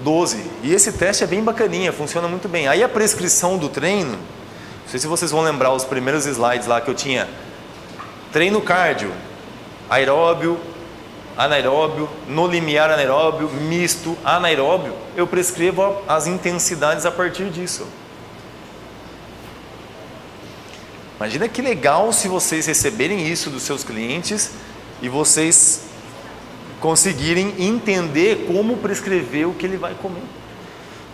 12. E esse teste é bem bacaninha, funciona muito bem. Aí a prescrição do treino, não sei se vocês vão lembrar os primeiros slides lá que eu tinha. Treino cardio, aeróbio, anaeróbio, no limiar anaeróbio, misto, anaeróbio. Eu prescrevo as intensidades a partir disso. Imagina que legal se vocês receberem isso dos seus clientes e vocês conseguirem entender como prescrever o que ele vai comer.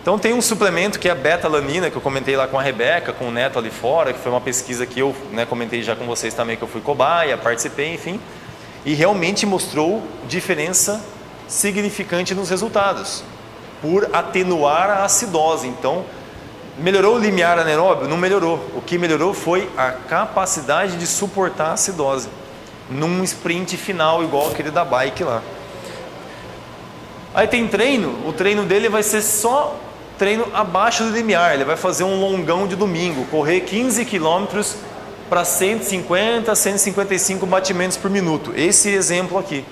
Então tem um suplemento que é a beta-alanina, que eu comentei lá com a Rebeca, com o Neto ali fora, que foi uma pesquisa que eu comentei já com vocês também, que eu fui cobaia, participei, enfim, e realmente mostrou diferença significante nos resultados, por atenuar a acidose. Então, melhorou o limiar anaeróbio? Não melhorou. O que melhorou foi a capacidade de suportar a acidose, num sprint final igual aquele da bike lá. Aí tem treino, o treino dele vai ser só treino abaixo do limiar, ele vai fazer um longão de domingo, correr 15 km para 150, 155 batimentos por minuto, esse exemplo aqui.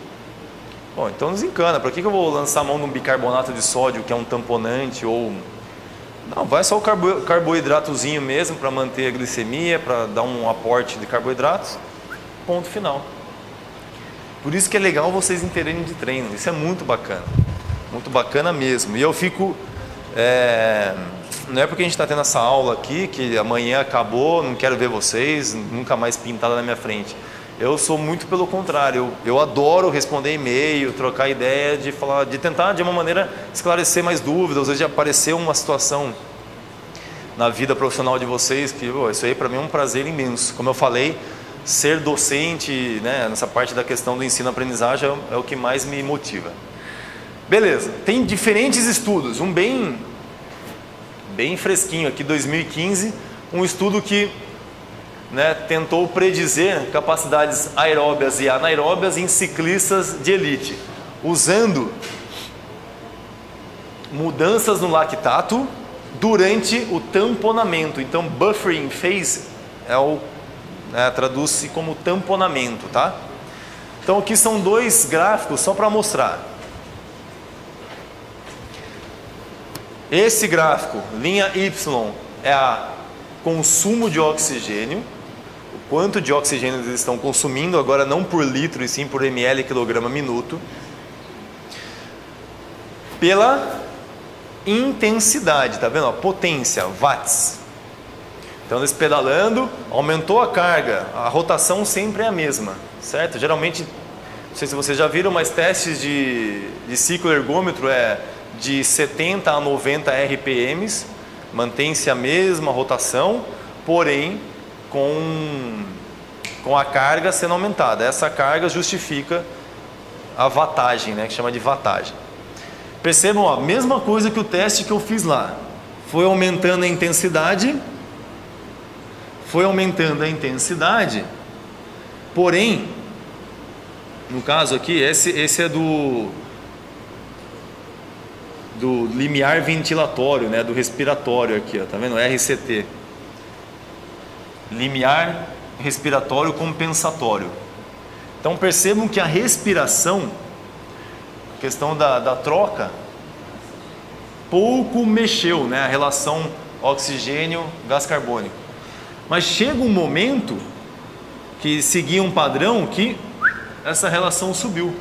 Bom, então nos encana, para que eu vou lançar a mão num bicarbonato de sódio, que é um tamponante, ou... Não, vai só o carboidratozinho mesmo, para manter a glicemia, para dar um aporte de carboidratos, ponto final. Por isso que é legal vocês entenderem de treino, isso é muito bacana mesmo. E eu fico, não é porque a gente está tendo essa aula aqui, que amanhã acabou, não quero ver vocês, nunca mais pintada na minha frente. Eu sou muito pelo contrário, eu adoro responder e-mail, trocar ideia, de tentar de uma maneira esclarecer mais dúvidas, às vezes de aparecer uma situação na vida profissional de vocês, que isso aí para mim é um prazer imenso. Como eu falei, ser docente, né, nessa parte da questão do ensino-aprendizagem é o que mais me motiva. Beleza, tem diferentes estudos, um bem fresquinho aqui, 2015, um estudo que tentou predizer capacidades aeróbias e anaeróbias em ciclistas de elite, usando mudanças no lactato durante o tamponamento. Então, buffering phase traduz-se como tamponamento, tá? Então, aqui são dois gráficos só para mostrar. Esse gráfico, linha Y, é o consumo de oxigênio, quanto de oxigênio eles estão consumindo, agora não por litro e sim por ml quilograma minuto, pela intensidade, tá vendo? Potência, watts. Então eles pedalando, aumentou a carga, a rotação sempre é a mesma, certo? Geralmente, não sei se vocês já viram, mas testes de ciclo ergômetro é de 70 a 90 RPMs, mantém-se a mesma rotação, porém com a carga sendo aumentada. Essa carga justifica a wattagem, né, que chama de wattagem. Percebam, a mesma coisa que o teste que eu fiz lá. Foi aumentando a intensidade, porém, no caso aqui, esse é do limiar ventilatório, né, do respiratório aqui, ó, tá vendo? RCT. Limiar respiratório compensatório. Então percebam que a respiração, a questão da troca, pouco mexeu, né, a relação oxigênio-gás carbônico. Mas chega um momento que seguia um padrão que essa relação subiu.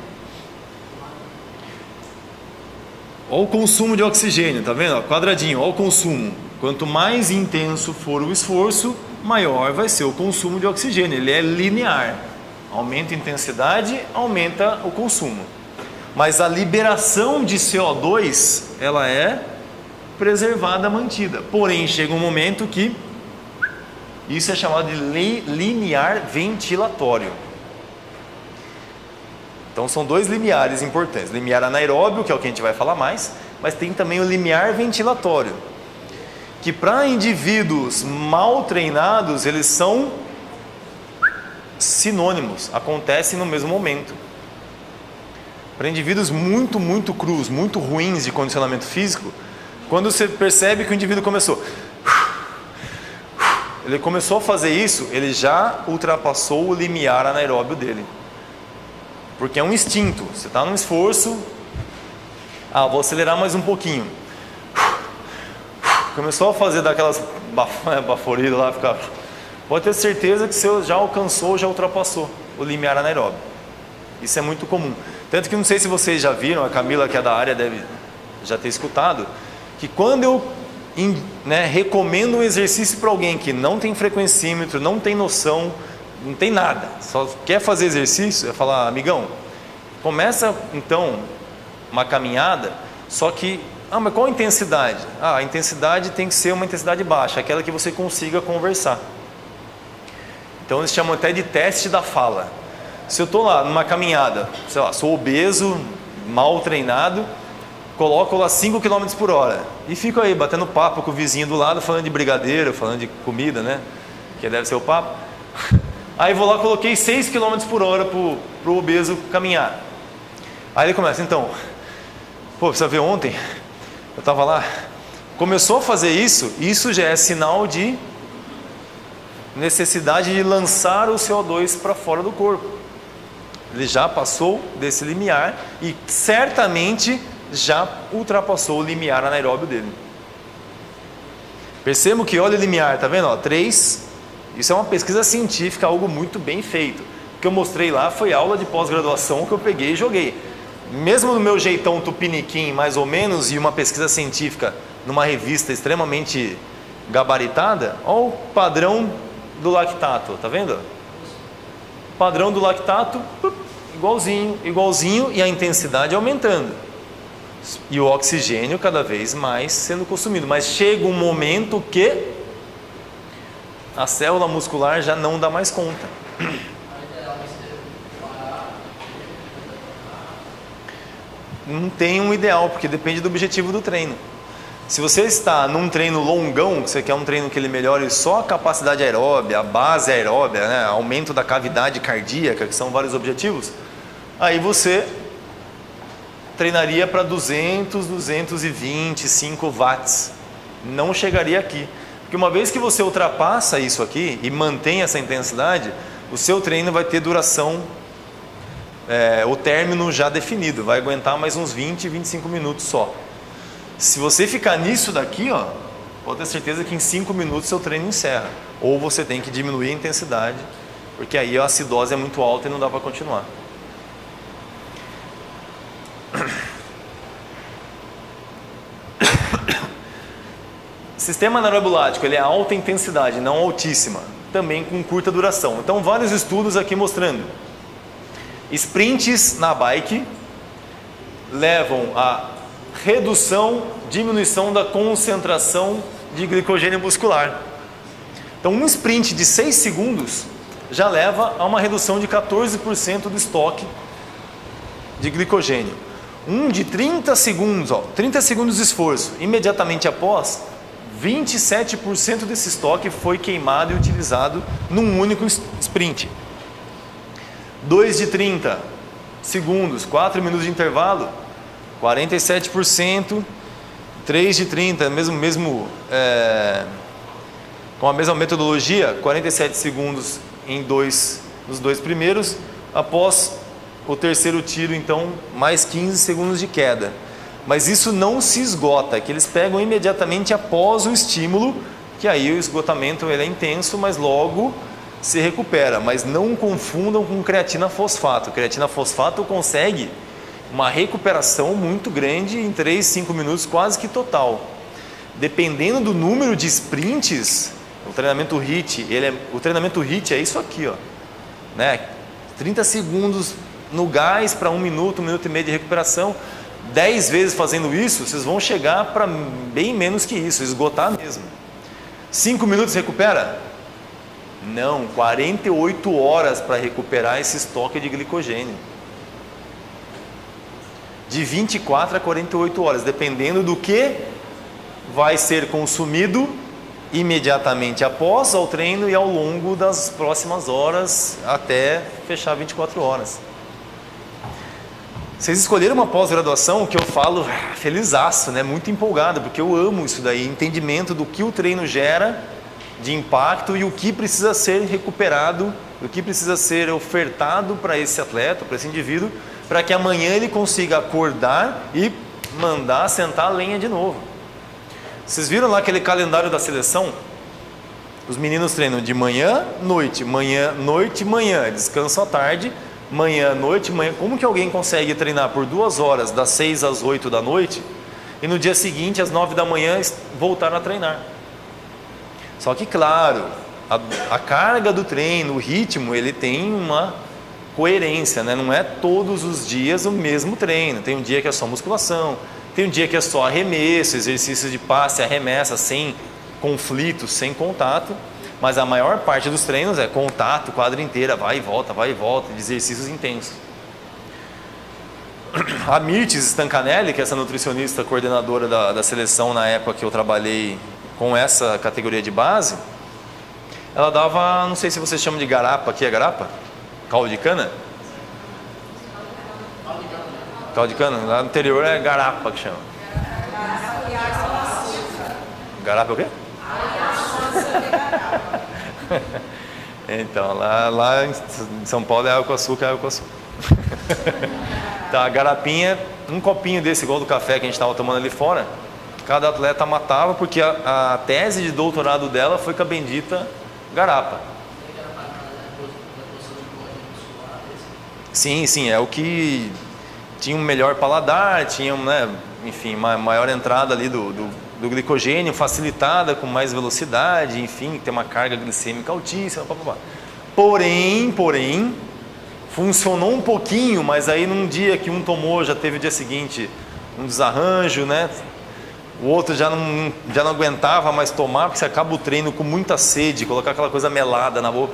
Olha o consumo de oxigênio, tá vendo? Quadradinho, olha o consumo. Quanto mais intenso for o esforço, maior vai ser o consumo de oxigênio. Ele é linear. Aumenta a intensidade, aumenta o consumo. Mas a liberação de CO2, ela é preservada, mantida. Porém, chega um momento que isso é chamado de limiar ventilatório. Então são dois limiares importantes. Limiar anaeróbio, que é o que a gente vai falar mais, mas tem também o limiar ventilatório, que para indivíduos mal treinados, eles são sinônimos, acontecem no mesmo momento. Para indivíduos muito crus, muito ruins de condicionamento físico, quando você percebe que o indivíduo ele começou a fazer isso, ele já ultrapassou o limiar anaeróbio dele. Porque é um instinto, você está num esforço, vou acelerar mais um pouquinho. Começou a fazer daquelas baforidas lá, pode ter certeza que você já alcançou, já ultrapassou o limiar anaeróbio. Isso é muito comum. Tanto que não sei se vocês já viram, a Camila, que é da área, deve já ter escutado, que quando eu recomendo um exercício para alguém que não tem frequencímetro, não tem noção, não tem nada, só quer fazer exercício, eu falar, amigão, começa então uma caminhada, só que, mas qual a intensidade? A intensidade tem que ser uma intensidade baixa, aquela que você consiga conversar. Então eles chamam até de teste da fala. Se eu estou lá numa caminhada, sei lá, sou obeso, mal treinado, coloco lá 5 km por hora e fico aí batendo papo com o vizinho do lado, falando de brigadeiro, falando de comida, né? Que deve ser o papo. Aí vou lá, coloquei 6 km por hora pro obeso caminhar. Aí ele começa, então, precisa ver, ontem eu estava lá, começou a fazer isso já é sinal de necessidade de lançar o CO2 para fora do corpo. Ele já passou desse limiar e certamente já ultrapassou o limiar anaeróbio dele. Percebam que, olha o limiar, tá vendo? 3, isso é uma pesquisa científica, algo muito bem feito. O que eu mostrei lá foi aula de pós-graduação que eu peguei e joguei. Mesmo no meu jeitão tupiniquim, mais ou menos, e uma pesquisa científica numa revista extremamente gabaritada, olha o padrão do lactato, tá vendo? O padrão do lactato, igualzinho, e a intensidade aumentando. E o oxigênio cada vez mais sendo consumido. Mas chega um momento que a célula muscular já não dá mais conta. Não tem um ideal, porque depende do objetivo do treino. Se você está num treino longão, que você quer um treino que ele melhore só a capacidade aeróbia, a base aeróbia, né, aumento da cavidade cardíaca, que são vários objetivos, aí você treinaria para 200, 225 watts. Não chegaria aqui. Porque uma vez que você ultrapassa isso aqui e mantém essa intensidade, o seu treino vai ter duração, o término já definido, vai aguentar mais uns 20, 25 minutos só. Se você ficar nisso daqui, pode ter certeza que em 5 minutos seu treino encerra. Ou você tem que diminuir a intensidade porque aí a acidose é muito alta e não dá para continuar. Sistema anaerobilático, ele é alta intensidade, não altíssima, também com curta duração. Então, vários estudos aqui mostrando. Sprints na bike levam a redução, diminuição da concentração de glicogênio muscular. Então, um sprint de 6 segundos já leva a uma redução de 14% do estoque de glicogênio. Um de 30 segundos, 30 segundos de esforço, imediatamente após, 27% desse estoque foi queimado e utilizado num único sprint. 2 de 30 segundos, 4 minutos de intervalo, 47%. 3 de 30, com a mesma metodologia, 47 segundos nos dois primeiros, após o terceiro tiro, então, mais 15 segundos de queda. Mas isso não se esgota, que eles pegam imediatamente após o estímulo, que aí o esgotamento ele é intenso, mas logo se recupera. Mas não confundam com creatina fosfato. Creatina fosfato consegue uma recuperação muito grande em 3, 5 minutos, quase que total. Dependendo do número de sprints, o treinamento HIIT, o treinamento HIIT é isso aqui, né? 30 segundos no gás para 1 minuto e meio de recuperação. 10 vezes fazendo isso, vocês vão chegar para bem menos que isso, esgotar mesmo. 5 minutos recupera? Não, 48 horas para recuperar esse estoque de glicogênio. De 24 a 48 horas, dependendo do que vai ser consumido imediatamente após o treino e ao longo das próximas horas até fechar 24 horas. Vocês escolheram uma pós-graduação que eu falo felizaço, né? Muito empolgado, porque eu amo isso daí, entendimento do que o treino gera de impacto e o que precisa ser recuperado, o que precisa ser ofertado para esse atleta, para esse indivíduo, para que amanhã ele consiga acordar e mandar sentar a lenha de novo. Vocês viram lá aquele calendário da seleção? Os meninos treinam de manhã, noite, manhã, descanso à tarde, manhã, noite, manhã. Como que alguém consegue treinar por 2 horas, das 6 às 8 da noite, e no dia seguinte, às 9 da manhã, voltar a treinar? Só que, claro, a carga do treino, o ritmo, ele tem uma coerência, né? Não é todos os dias o mesmo treino. Tem um dia que é só musculação, tem um dia que é só arremesso, exercícios de passe, arremessa, sem conflito, sem contato. Mas a maior parte dos treinos é contato, quadra inteira, vai e volta, de exercícios intensos. A Mirtes Stancanelli, que é essa nutricionista coordenadora da seleção na época que eu trabalhei com essa categoria de base, ela dava, não sei se vocês chamam de garapa, aqui é garapa? Caldo de cana? Caldo de cana? Lá no interior é garapa que chama. Garapa é o quê? Então, lá em São Paulo é água com açúcar, Tá, a garapinha, um copinho desse, igual do café que a gente estava tomando ali fora, cada atleta matava, porque a tese de doutorado dela foi com a bendita garapa. Sim, é o que tinha um melhor paladar, tinha, né, enfim, uma maior entrada ali do glicogênio, facilitada, com mais velocidade, enfim, tem uma carga glicêmica altíssima, Porém, funcionou um pouquinho, mas aí num dia que um tomou, já teve o dia seguinte um desarranjo, né? O outro já não aguentava mais tomar, porque você acaba o treino com muita sede, colocar aquela coisa melada na boca.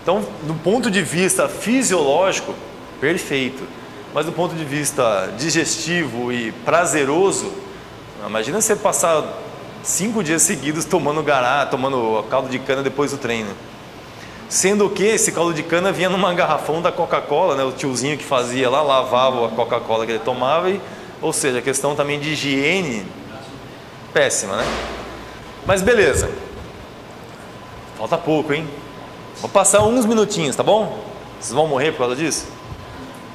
Então, do ponto de vista fisiológico, perfeito. Mas do ponto de vista digestivo e prazeroso, imagina você passar 5 dias seguidos tomando caldo de cana depois do treino. Sendo que esse caldo de cana vinha numa garrafão da Coca-Cola, né? O tiozinho que fazia lá, lavava a Coca-Cola que ele tomava, ou seja, a questão também de higiene, péssima, né? Mas beleza. Falta pouco, hein? Vou passar uns minutinhos, tá bom? Vocês vão morrer por causa disso?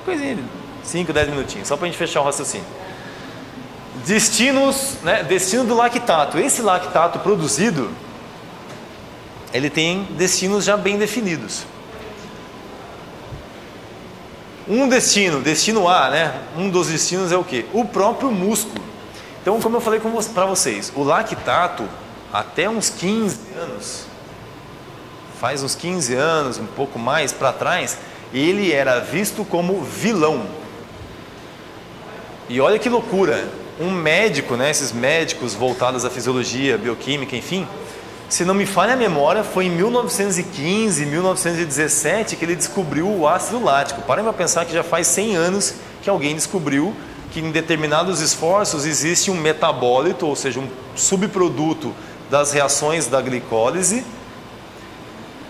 Coisinha de 5, 10 minutinhos, só pra gente fechar o raciocínio. Destino do lactato. Esse lactato produzido, ele tem destinos já bem definidos. destino A, né? Um dos destinos é o quê? O próprio músculo. Então, como eu falei para vocês, o lactato, até uns 15 anos, faz uns 15 anos, um pouco mais para trás, ele era visto como vilão. E olha que loucura, um médico, né, esses médicos voltados à fisiologia, bioquímica, enfim, se não me falha a memória, foi em 1915, 1917 que ele descobriu o ácido lático. Parem para pensar que já faz 100 anos que alguém descobriu que em determinados esforços existe um metabólito, ou seja, um subproduto das reações da glicólise,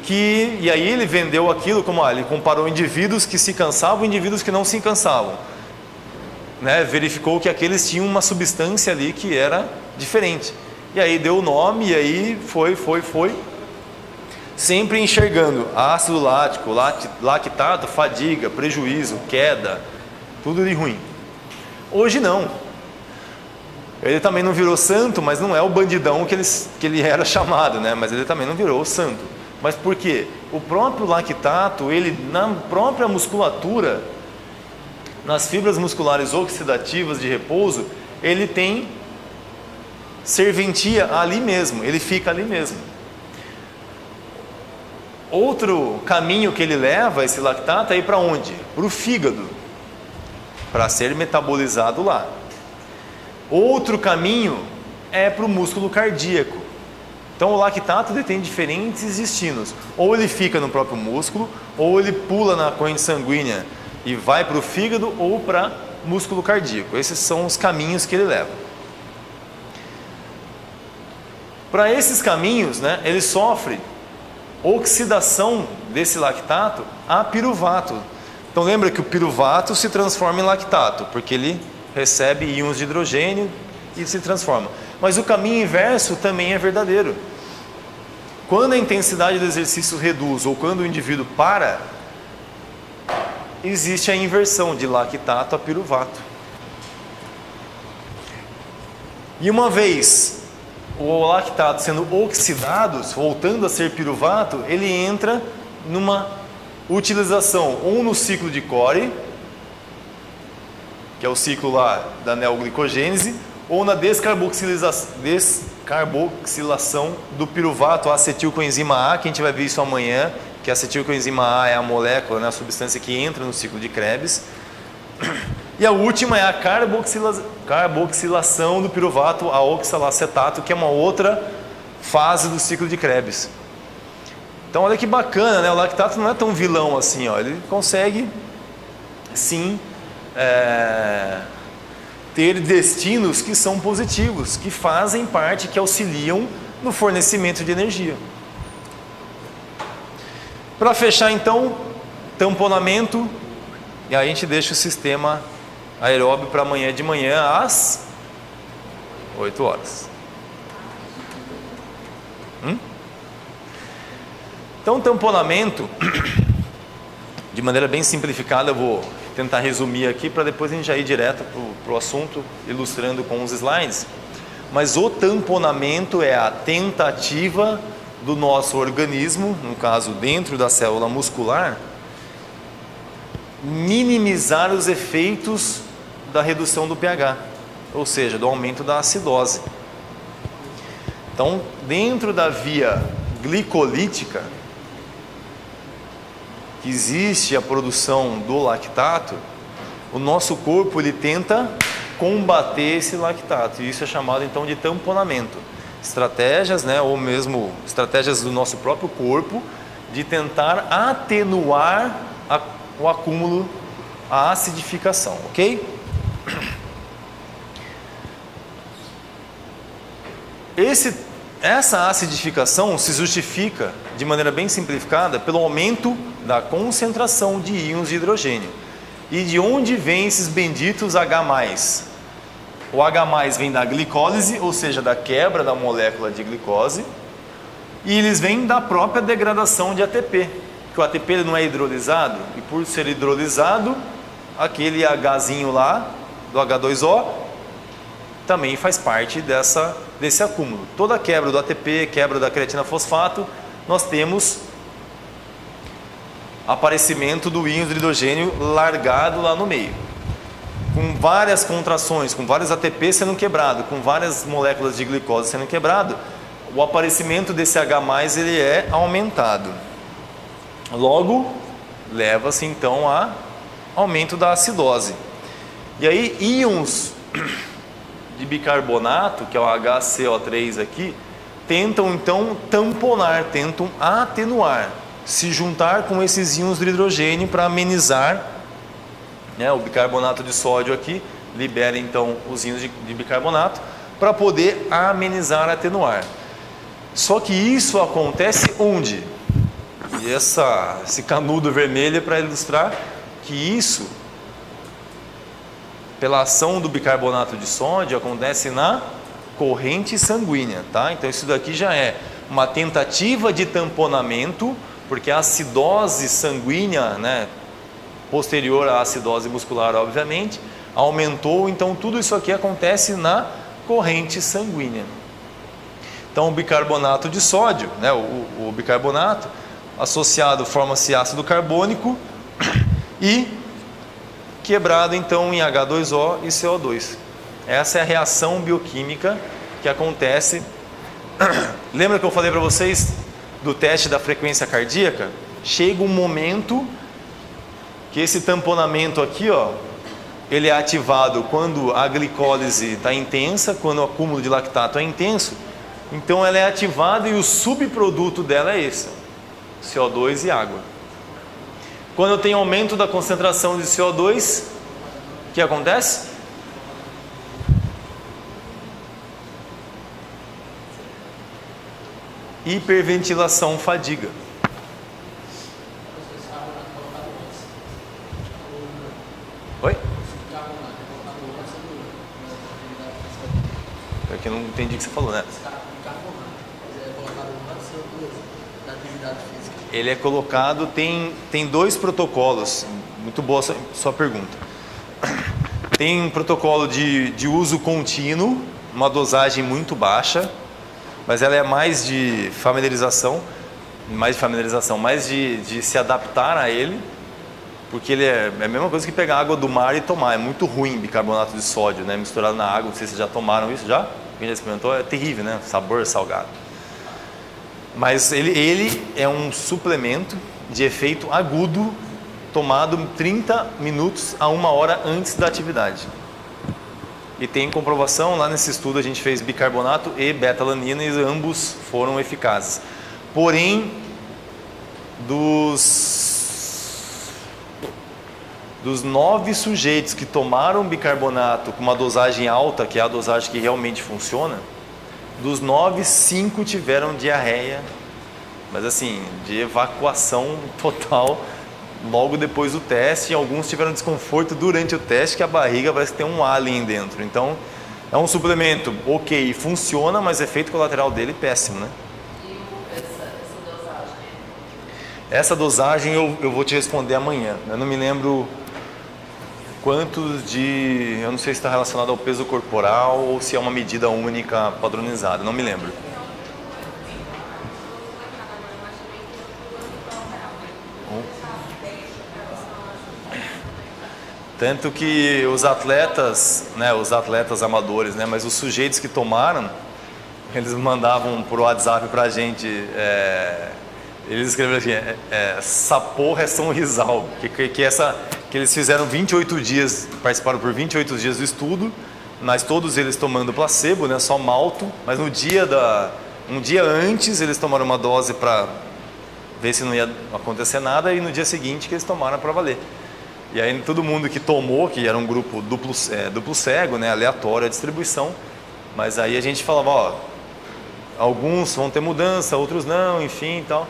e aí ele vendeu aquilo como, ele comparou indivíduos que se cansavam e indivíduos que não se cansavam, né? Verificou que aqueles tinham uma substância ali que era diferente, e aí deu o nome, e aí foi, sempre enxergando ácido lático, lactato, fadiga, prejuízo, queda, tudo de ruim. Hoje não. Ele também não virou santo, mas não é o bandidão que ele era chamado, né? Mas ele também não virou santo. Mas por quê? O próprio lactato, ele na própria musculatura, nas fibras musculares oxidativas de repouso, ele tem serventia ali mesmo, ele fica ali mesmo. Outro caminho que ele leva, esse lactato, é ir para onde? Para o fígado, para ser metabolizado lá. Outro caminho é para o músculo cardíaco. Então o lactato tem diferentes destinos. Ou ele fica no próprio músculo, ou ele pula na corrente sanguínea e vai para o fígado, ou para músculo cardíaco. Esses são os caminhos que ele leva. Para esses caminhos, né, ele sofre oxidação desse lactato a piruvato. Então lembra que o piruvato se transforma em lactato, porque ele recebe íons de hidrogênio e se transforma. Mas o caminho inverso também é verdadeiro. Quando a intensidade do exercício reduz ou quando o indivíduo para, existe a inversão de lactato a piruvato. E uma vez o lactato sendo oxidado, voltando a ser piruvato, ele entra numa utilização ou no ciclo de Cori, que é o ciclo lá da neoglicogênese, ou na descarboxilação do piruvato, a acetilcoenzima A, que a gente vai ver isso amanhã, que a acetilcoenzima A é a molécula, né, a substância que entra no ciclo de Krebs. E a última é a carboxilação do piruvato a oxalacetato, que é uma outra fase do ciclo de Krebs. Então olha que bacana, né? O lactato não é tão vilão assim, ó. Ele consegue sim ter destinos que são positivos, que fazem parte, que auxiliam no fornecimento de energia. Para fechar então, tamponamento, e aí a gente deixa o sistema aeróbio para amanhã de manhã às 8 horas. Então, tamponamento, de maneira bem simplificada, eu vou tentar resumir aqui para depois a gente já ir direto para o assunto, ilustrando com os slides. Mas o tamponamento é a tentativa do nosso organismo, no caso dentro da célula muscular, minimizar os efeitos da redução do pH, ou seja, do aumento da acidose. Então, dentro da via glicolítica, que existe a produção do lactato, o nosso corpo ele tenta combater esse lactato, e isso é chamado então de tamponamento. Estratégias, né, ou mesmo estratégias do nosso próprio corpo de tentar atenuar o acúmulo, a acidificação, ok? Essa acidificação se justifica, de maneira bem simplificada, pelo aumento da concentração de íons de hidrogênio. E de onde vem esses benditos H+? O H+ vem da glicólise, ou seja, da quebra da molécula de glicose, e eles vêm da própria degradação de ATP, que o ATP ele não é hidrolisado, e por ser hidrolisado, aquele Hzinho lá, do H2O, também faz parte desse acúmulo. Toda a quebra do ATP, quebra da creatina fosfato, nós temos aparecimento do íon de hidrogênio largado lá no meio, com várias contrações, com vários ATP sendo quebrado, com várias moléculas de glicose sendo quebrado, o aparecimento desse H+, ele é aumentado. Logo, leva-se então a aumento da acidose. E aí, íons de bicarbonato, que é o HCO3 aqui, tentam então tamponar, tentam atenuar, se juntar com esses íons de hidrogênio para amenizar, né, o bicarbonato de sódio aqui, libera então os íons de bicarbonato para poder amenizar, atenuar. Só que isso acontece onde? E esse canudo vermelho é para ilustrar que isso, pela ação do bicarbonato de sódio, acontece na corrente sanguínea, tá? Então isso daqui já é uma tentativa de tamponamento, porque a acidose sanguínea, né, posterior à acidose muscular, obviamente, aumentou, então tudo isso aqui acontece na corrente sanguínea. Então o bicarbonato de sódio, né, o bicarbonato associado forma-se ácido carbônico e quebrado então em H2O e CO2. Essa é a reação bioquímica que acontece. Lembra que eu falei para vocês do teste da frequência cardíaca? Chega um momento que esse tamponamento aqui, ó, ele é ativado quando a glicólise está intensa, quando o acúmulo de lactato é intenso. Então ela é ativada e o subproduto dela é esse, CO2 e água. Quando eu tenho aumento da concentração de CO2, o que acontece? Hiperventilação, fadiga. Oi? É que eu não entendi o que você falou, né? Ele é colocado, tem dois protocolos. Muito boa sua pergunta. Tem um protocolo de uso contínuo, uma dosagem muito baixa, mas ela é mais de familiarização, mais de se adaptar a ele, porque ele é a mesma coisa que pegar água do mar e tomar. É muito ruim bicarbonato de sódio, né, misturado na água. Não sei se vocês já tomaram isso já. Quem já experimentou, é terrível, né? Sabor salgado. Mas ele é um suplemento de efeito agudo, tomado 30 minutos a 1 hora antes da atividade. E tem comprovação, lá nesse estudo a gente fez bicarbonato e betalanina e ambos foram eficazes. Porém, dos 9 sujeitos que tomaram bicarbonato com uma dosagem alta, que é a dosagem que realmente funciona, dos 9, 5 tiveram diarreia, mas assim, de evacuação total logo depois do teste, e alguns tiveram desconforto durante o teste, que a barriga parece que tem um alien dentro. Então, é um suplemento, ok, funciona, mas o efeito colateral dele é péssimo, né? E essa dosagem? Essa dosagem eu vou te responder amanhã. Eu não me lembro quantos de... Eu não sei se está relacionado ao peso corporal ou se é uma medida única padronizada, não me lembro. Tanto que os atletas, né, os atletas amadores, né, mas os sujeitos que tomaram, eles mandavam por WhatsApp pra gente, eles escreveram assim, essa porra é São Rizal, que eles fizeram 28 dias, participaram por 28 dias do estudo, mas todos eles tomando placebo, né, só malto, mas um dia antes eles tomaram uma dose para ver se não ia acontecer nada, e no dia seguinte que eles tomaram para valer. E aí todo mundo que tomou, que era um grupo duplo cego, né, aleatório a distribuição, mas aí a gente falava, ó, alguns vão ter mudança, outros não, enfim e tal.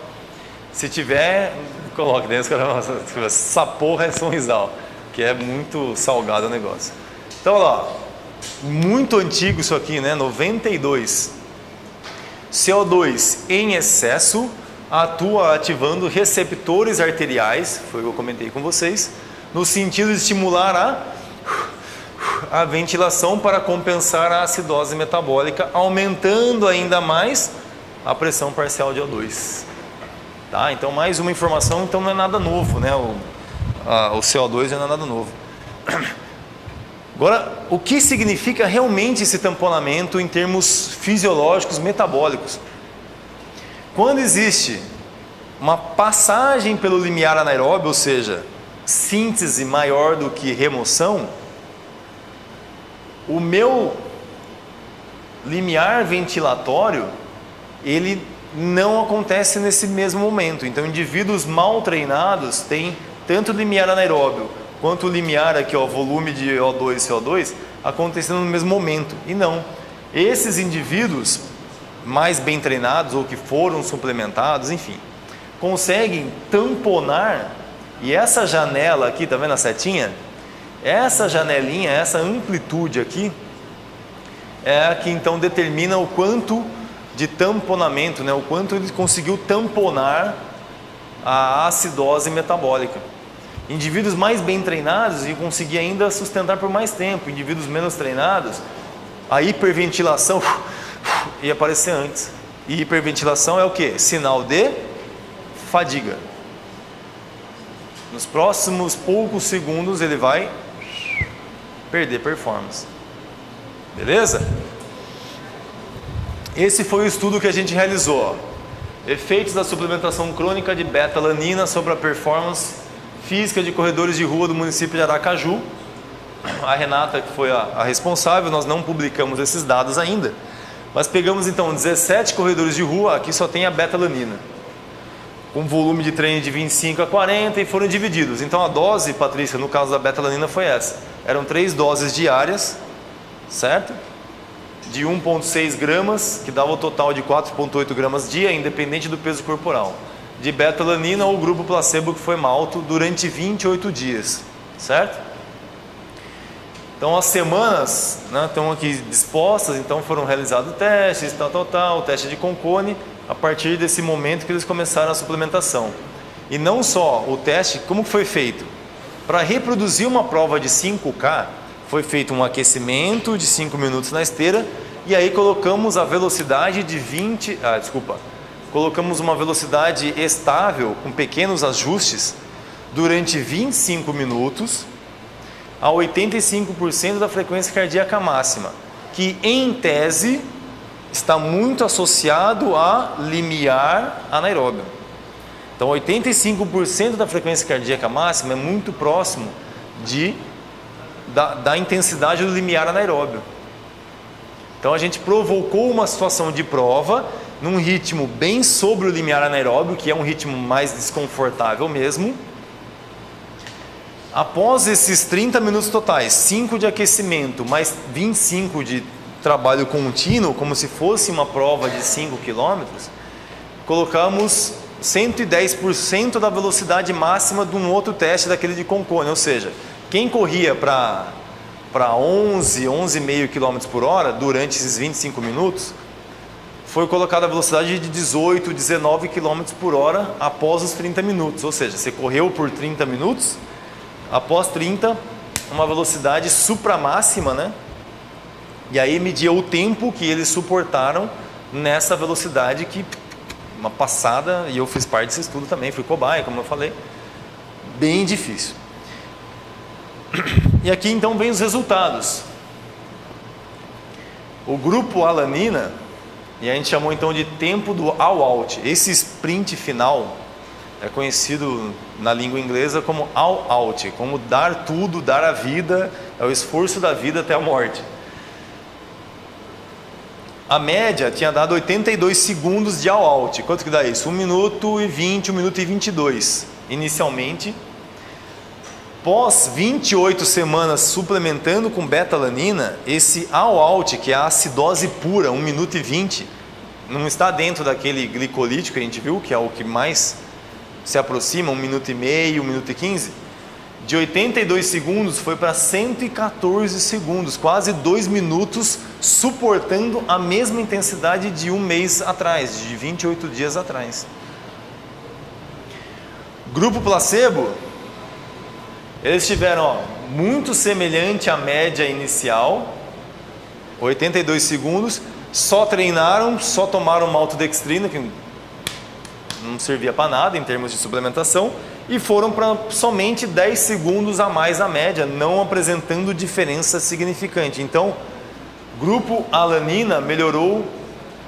Se tiver, coloque dentro, essa porra é São Rizal, que é muito salgado o negócio. Então, olha lá, muito antigo isso aqui, né, 92. CO2 em excesso atua ativando receptores arteriais, foi o que eu comentei com vocês, no sentido de estimular a ventilação para compensar a acidose metabólica, aumentando ainda mais a pressão parcial de O2. Tá? Então, mais uma informação, então não é nada novo, né? O CO2 não é nada novo. Agora, o que significa realmente esse tamponamento em termos fisiológicos, metabólicos? Quando existe uma passagem pelo limiar anaeróbio, ou seja, síntese maior do que remoção, o meu limiar ventilatório, ele não acontece nesse mesmo momento. Então, indivíduos mal treinados têm tanto o limiar anaeróbio quanto o limiar aqui, ó, volume de O2 e CO2, acontecendo no mesmo momento. E não. Esses indivíduos mais bem treinados ou que foram suplementados, enfim, conseguem tamponar, e essa janela aqui, tá vendo a setinha? Essa janelinha, essa amplitude aqui, é a que então determina o quanto de tamponamento, né? O quanto ele conseguiu tamponar a acidose metabólica. Indivíduos mais bem treinados e conseguir ainda sustentar por mais tempo. Indivíduos menos treinados, a hiperventilação ia aparecer antes. E hiperventilação é o que? Sinal de fadiga. Nos próximos poucos segundos ele vai perder performance. Beleza? Esse foi o estudo que a gente realizou. Efeitos da suplementação crônica de beta-alanina sobre a performance física de corredores de rua do município de Aracaju. A Renata que foi a responsável, nós não publicamos esses dados ainda. Mas pegamos então 17 corredores de rua, aqui só tem a beta-alanina, com volume de treino de 25 a 40 e foram divididos. Então a dose, Patrícia, no caso da beta-alanina foi essa. Eram 3 doses diárias, certo? De 1,6 gramas, que dava o total de 4,8 gramas dia, independente do peso corporal. De beta-alanina ou grupo placebo que foi malto durante 28 dias, certo? Então as semanas, né, estão aqui dispostas, então foram realizados testes, o teste de Concone, a partir desse momento que eles começaram a suplementação. E não só o teste, como foi feito? Para reproduzir uma prova de 5K, foi feito um aquecimento de 5 minutos na esteira, e aí colocamos a velocidade de colocamos uma velocidade estável, com pequenos ajustes, durante 25 minutos, a 85% da frequência cardíaca máxima, que em tese está muito associado a limiar anaeróbio. Então 85% da frequência cardíaca máxima é muito próximo da intensidade do limiar anaeróbio. Então a gente provocou uma situação de prova num ritmo bem sobre o limiar anaeróbio, que é um ritmo mais desconfortável mesmo. Após esses 30 minutos totais, 5 de aquecimento mais 25 de trabalho contínuo, como se fosse uma prova de 5 km, colocamos 110% da velocidade máxima de um outro teste daquele de Concone, ou seja, quem corria para 11,5 km por hora durante esses 25 minutos, foi colocada a velocidade de 18, 19 km por hora após os 30 minutos, ou seja, você correu por 30 minutos, após 30, uma velocidade supramáxima, né? E aí media o tempo que eles suportaram nessa velocidade, que uma passada, e eu fiz parte desse estudo também, fui cobaia, como eu falei, bem difícil. E aqui então vem os resultados. O grupo alanina, e a gente chamou então de tempo do all out. Esse sprint final é conhecido na língua inglesa como all out, como dar tudo, dar a vida, é o esforço da vida até a morte. A média tinha dado 82 segundos de all out. Quanto que dá isso? 1 minuto e 20, 1 minuto e 22 inicialmente. Pós 28 semanas suplementando com beta-alanina, esse all out, que é a acidose pura, 1 minuto e 20, não está dentro daquele glicolítico que a gente viu, que é o que mais se aproxima, 1 minuto e meio, 1 minuto e 15. De 82 segundos foi para 114 segundos, quase 2 minutos, suportando a mesma intensidade de um mês atrás, de 28 dias atrás. Grupo placebo, eles tiveram muito semelhante à média inicial, 82 segundos, só treinaram, só tomaram maltodextrina, que não servia para nada em termos de suplementação, e foram para somente 10 segundos a mais a média, não apresentando diferença significante. Então, grupo alanina melhorou,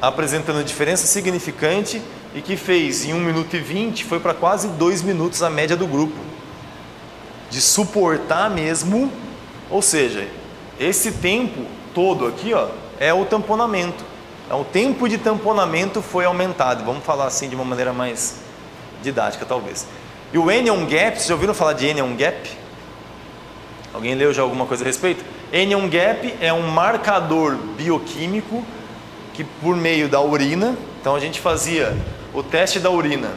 apresentando diferença significante, e que fez em 1 minuto e 20, foi para quase 2 minutos a média do grupo, de suportar mesmo, ou seja, esse tempo todo aqui, ó, é o tamponamento. Então, o tempo de tamponamento foi aumentado, vamos falar assim de uma maneira mais didática talvez. E o Anion Gap, vocês já ouviram falar de Anion Gap? Alguém leu já alguma coisa a respeito? Anion Gap é um marcador bioquímico que por meio da urina, então a gente fazia o teste da urina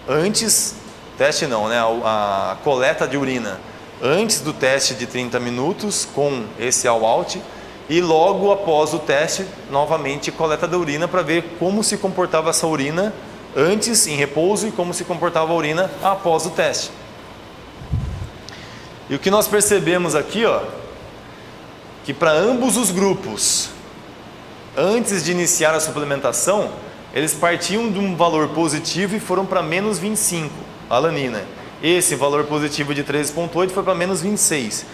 antes, teste não, né? A coleta de urina antes do teste de 30 minutos com esse all-out, e logo após o teste, novamente coleta da urina para ver como se comportava essa urina antes em repouso e como se comportava a urina após o teste. E o que nós percebemos aqui, ó, que para ambos os grupos, antes de iniciar a suplementação, eles partiam de um valor positivo e foram para menos 25, a alanina. Esse valor positivo de 13,8 foi para menos 26.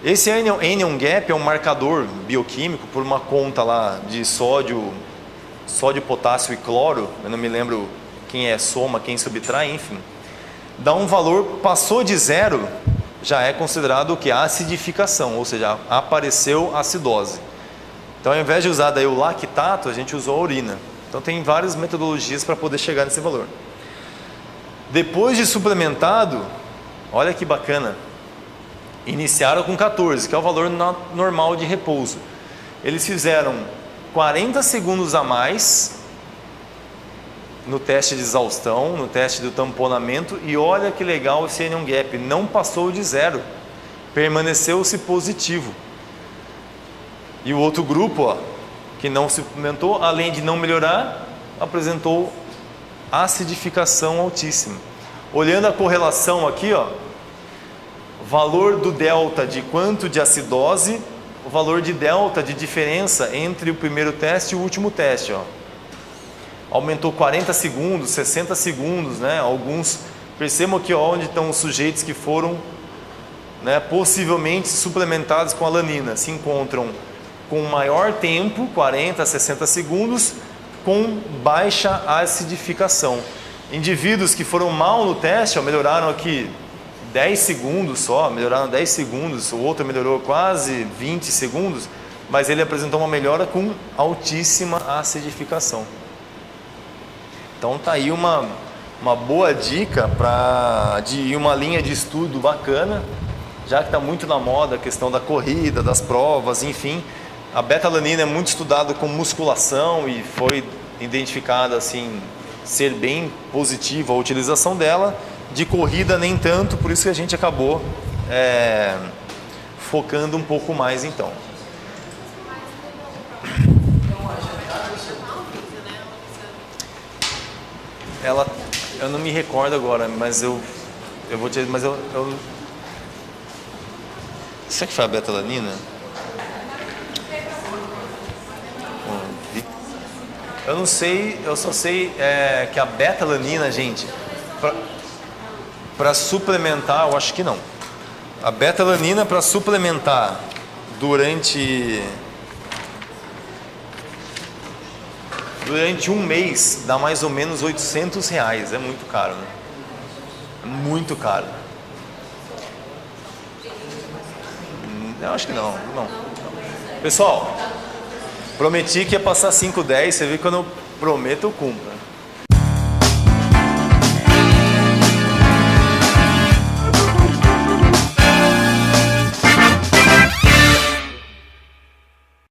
Esse Anion Gap é um marcador bioquímico por uma conta lá de sódio, potássio e cloro, eu não me lembro quem é soma, quem subtrai, enfim. Dá um valor, passou de 0, já é considerado o que? A acidificação, ou seja, apareceu acidose. Então, ao invés de usar daí o lactato, a gente usou a urina. Então, tem várias metodologias para poder chegar nesse valor. Depois de suplementado, olha que bacana, iniciaram com 14, que é o valor normal de repouso. Eles fizeram 40 segundos a mais no teste de exaustão, no teste do tamponamento, e olha que legal esse Anion Gap, não passou de 0, permaneceu-se positivo. E o outro grupo, ó, que não suplementou, além de não melhorar, apresentou acidificação altíssima. Olhando a correlação aqui, ó, valor do delta de quanto de acidose, o valor de delta de diferença entre o primeiro teste e o último teste, ó. Aumentou 40 segundos, 60 segundos, né? Alguns, percebam aqui ó, onde estão os sujeitos que foram, né, possivelmente suplementados com alanina, se encontram com maior tempo, 40, 60 segundos, com baixa acidificação. Indivíduos que foram mal no teste, ó, melhoraram aqui 10 segundos só, melhoraram 10 segundos, o outro melhorou quase 20 segundos, mas ele apresentou uma melhora com altíssima acidificação. Então tá aí uma boa dica de uma linha de estudo bacana, já que está muito na moda a questão da corrida, das provas, enfim. A beta-alanina é muito estudada com musculação e foi identificada assim, ser bem positiva a utilização dela. De corrida nem tanto, por isso que a gente acabou focando um pouco mais então. Eu não me recordo agora, mas eu vou te dizer, mas será que foi a beta-alanina? Eu não sei, eu só sei que a beta-alanina, gente, para suplementar, eu acho que não. A beta-alanina para suplementar durante um mês dá mais ou menos R$800, é muito caro, né? Muito caro. Eu acho que não. Pessoal, prometi que ia passar 5,10, você vê que quando eu prometo eu cumpro.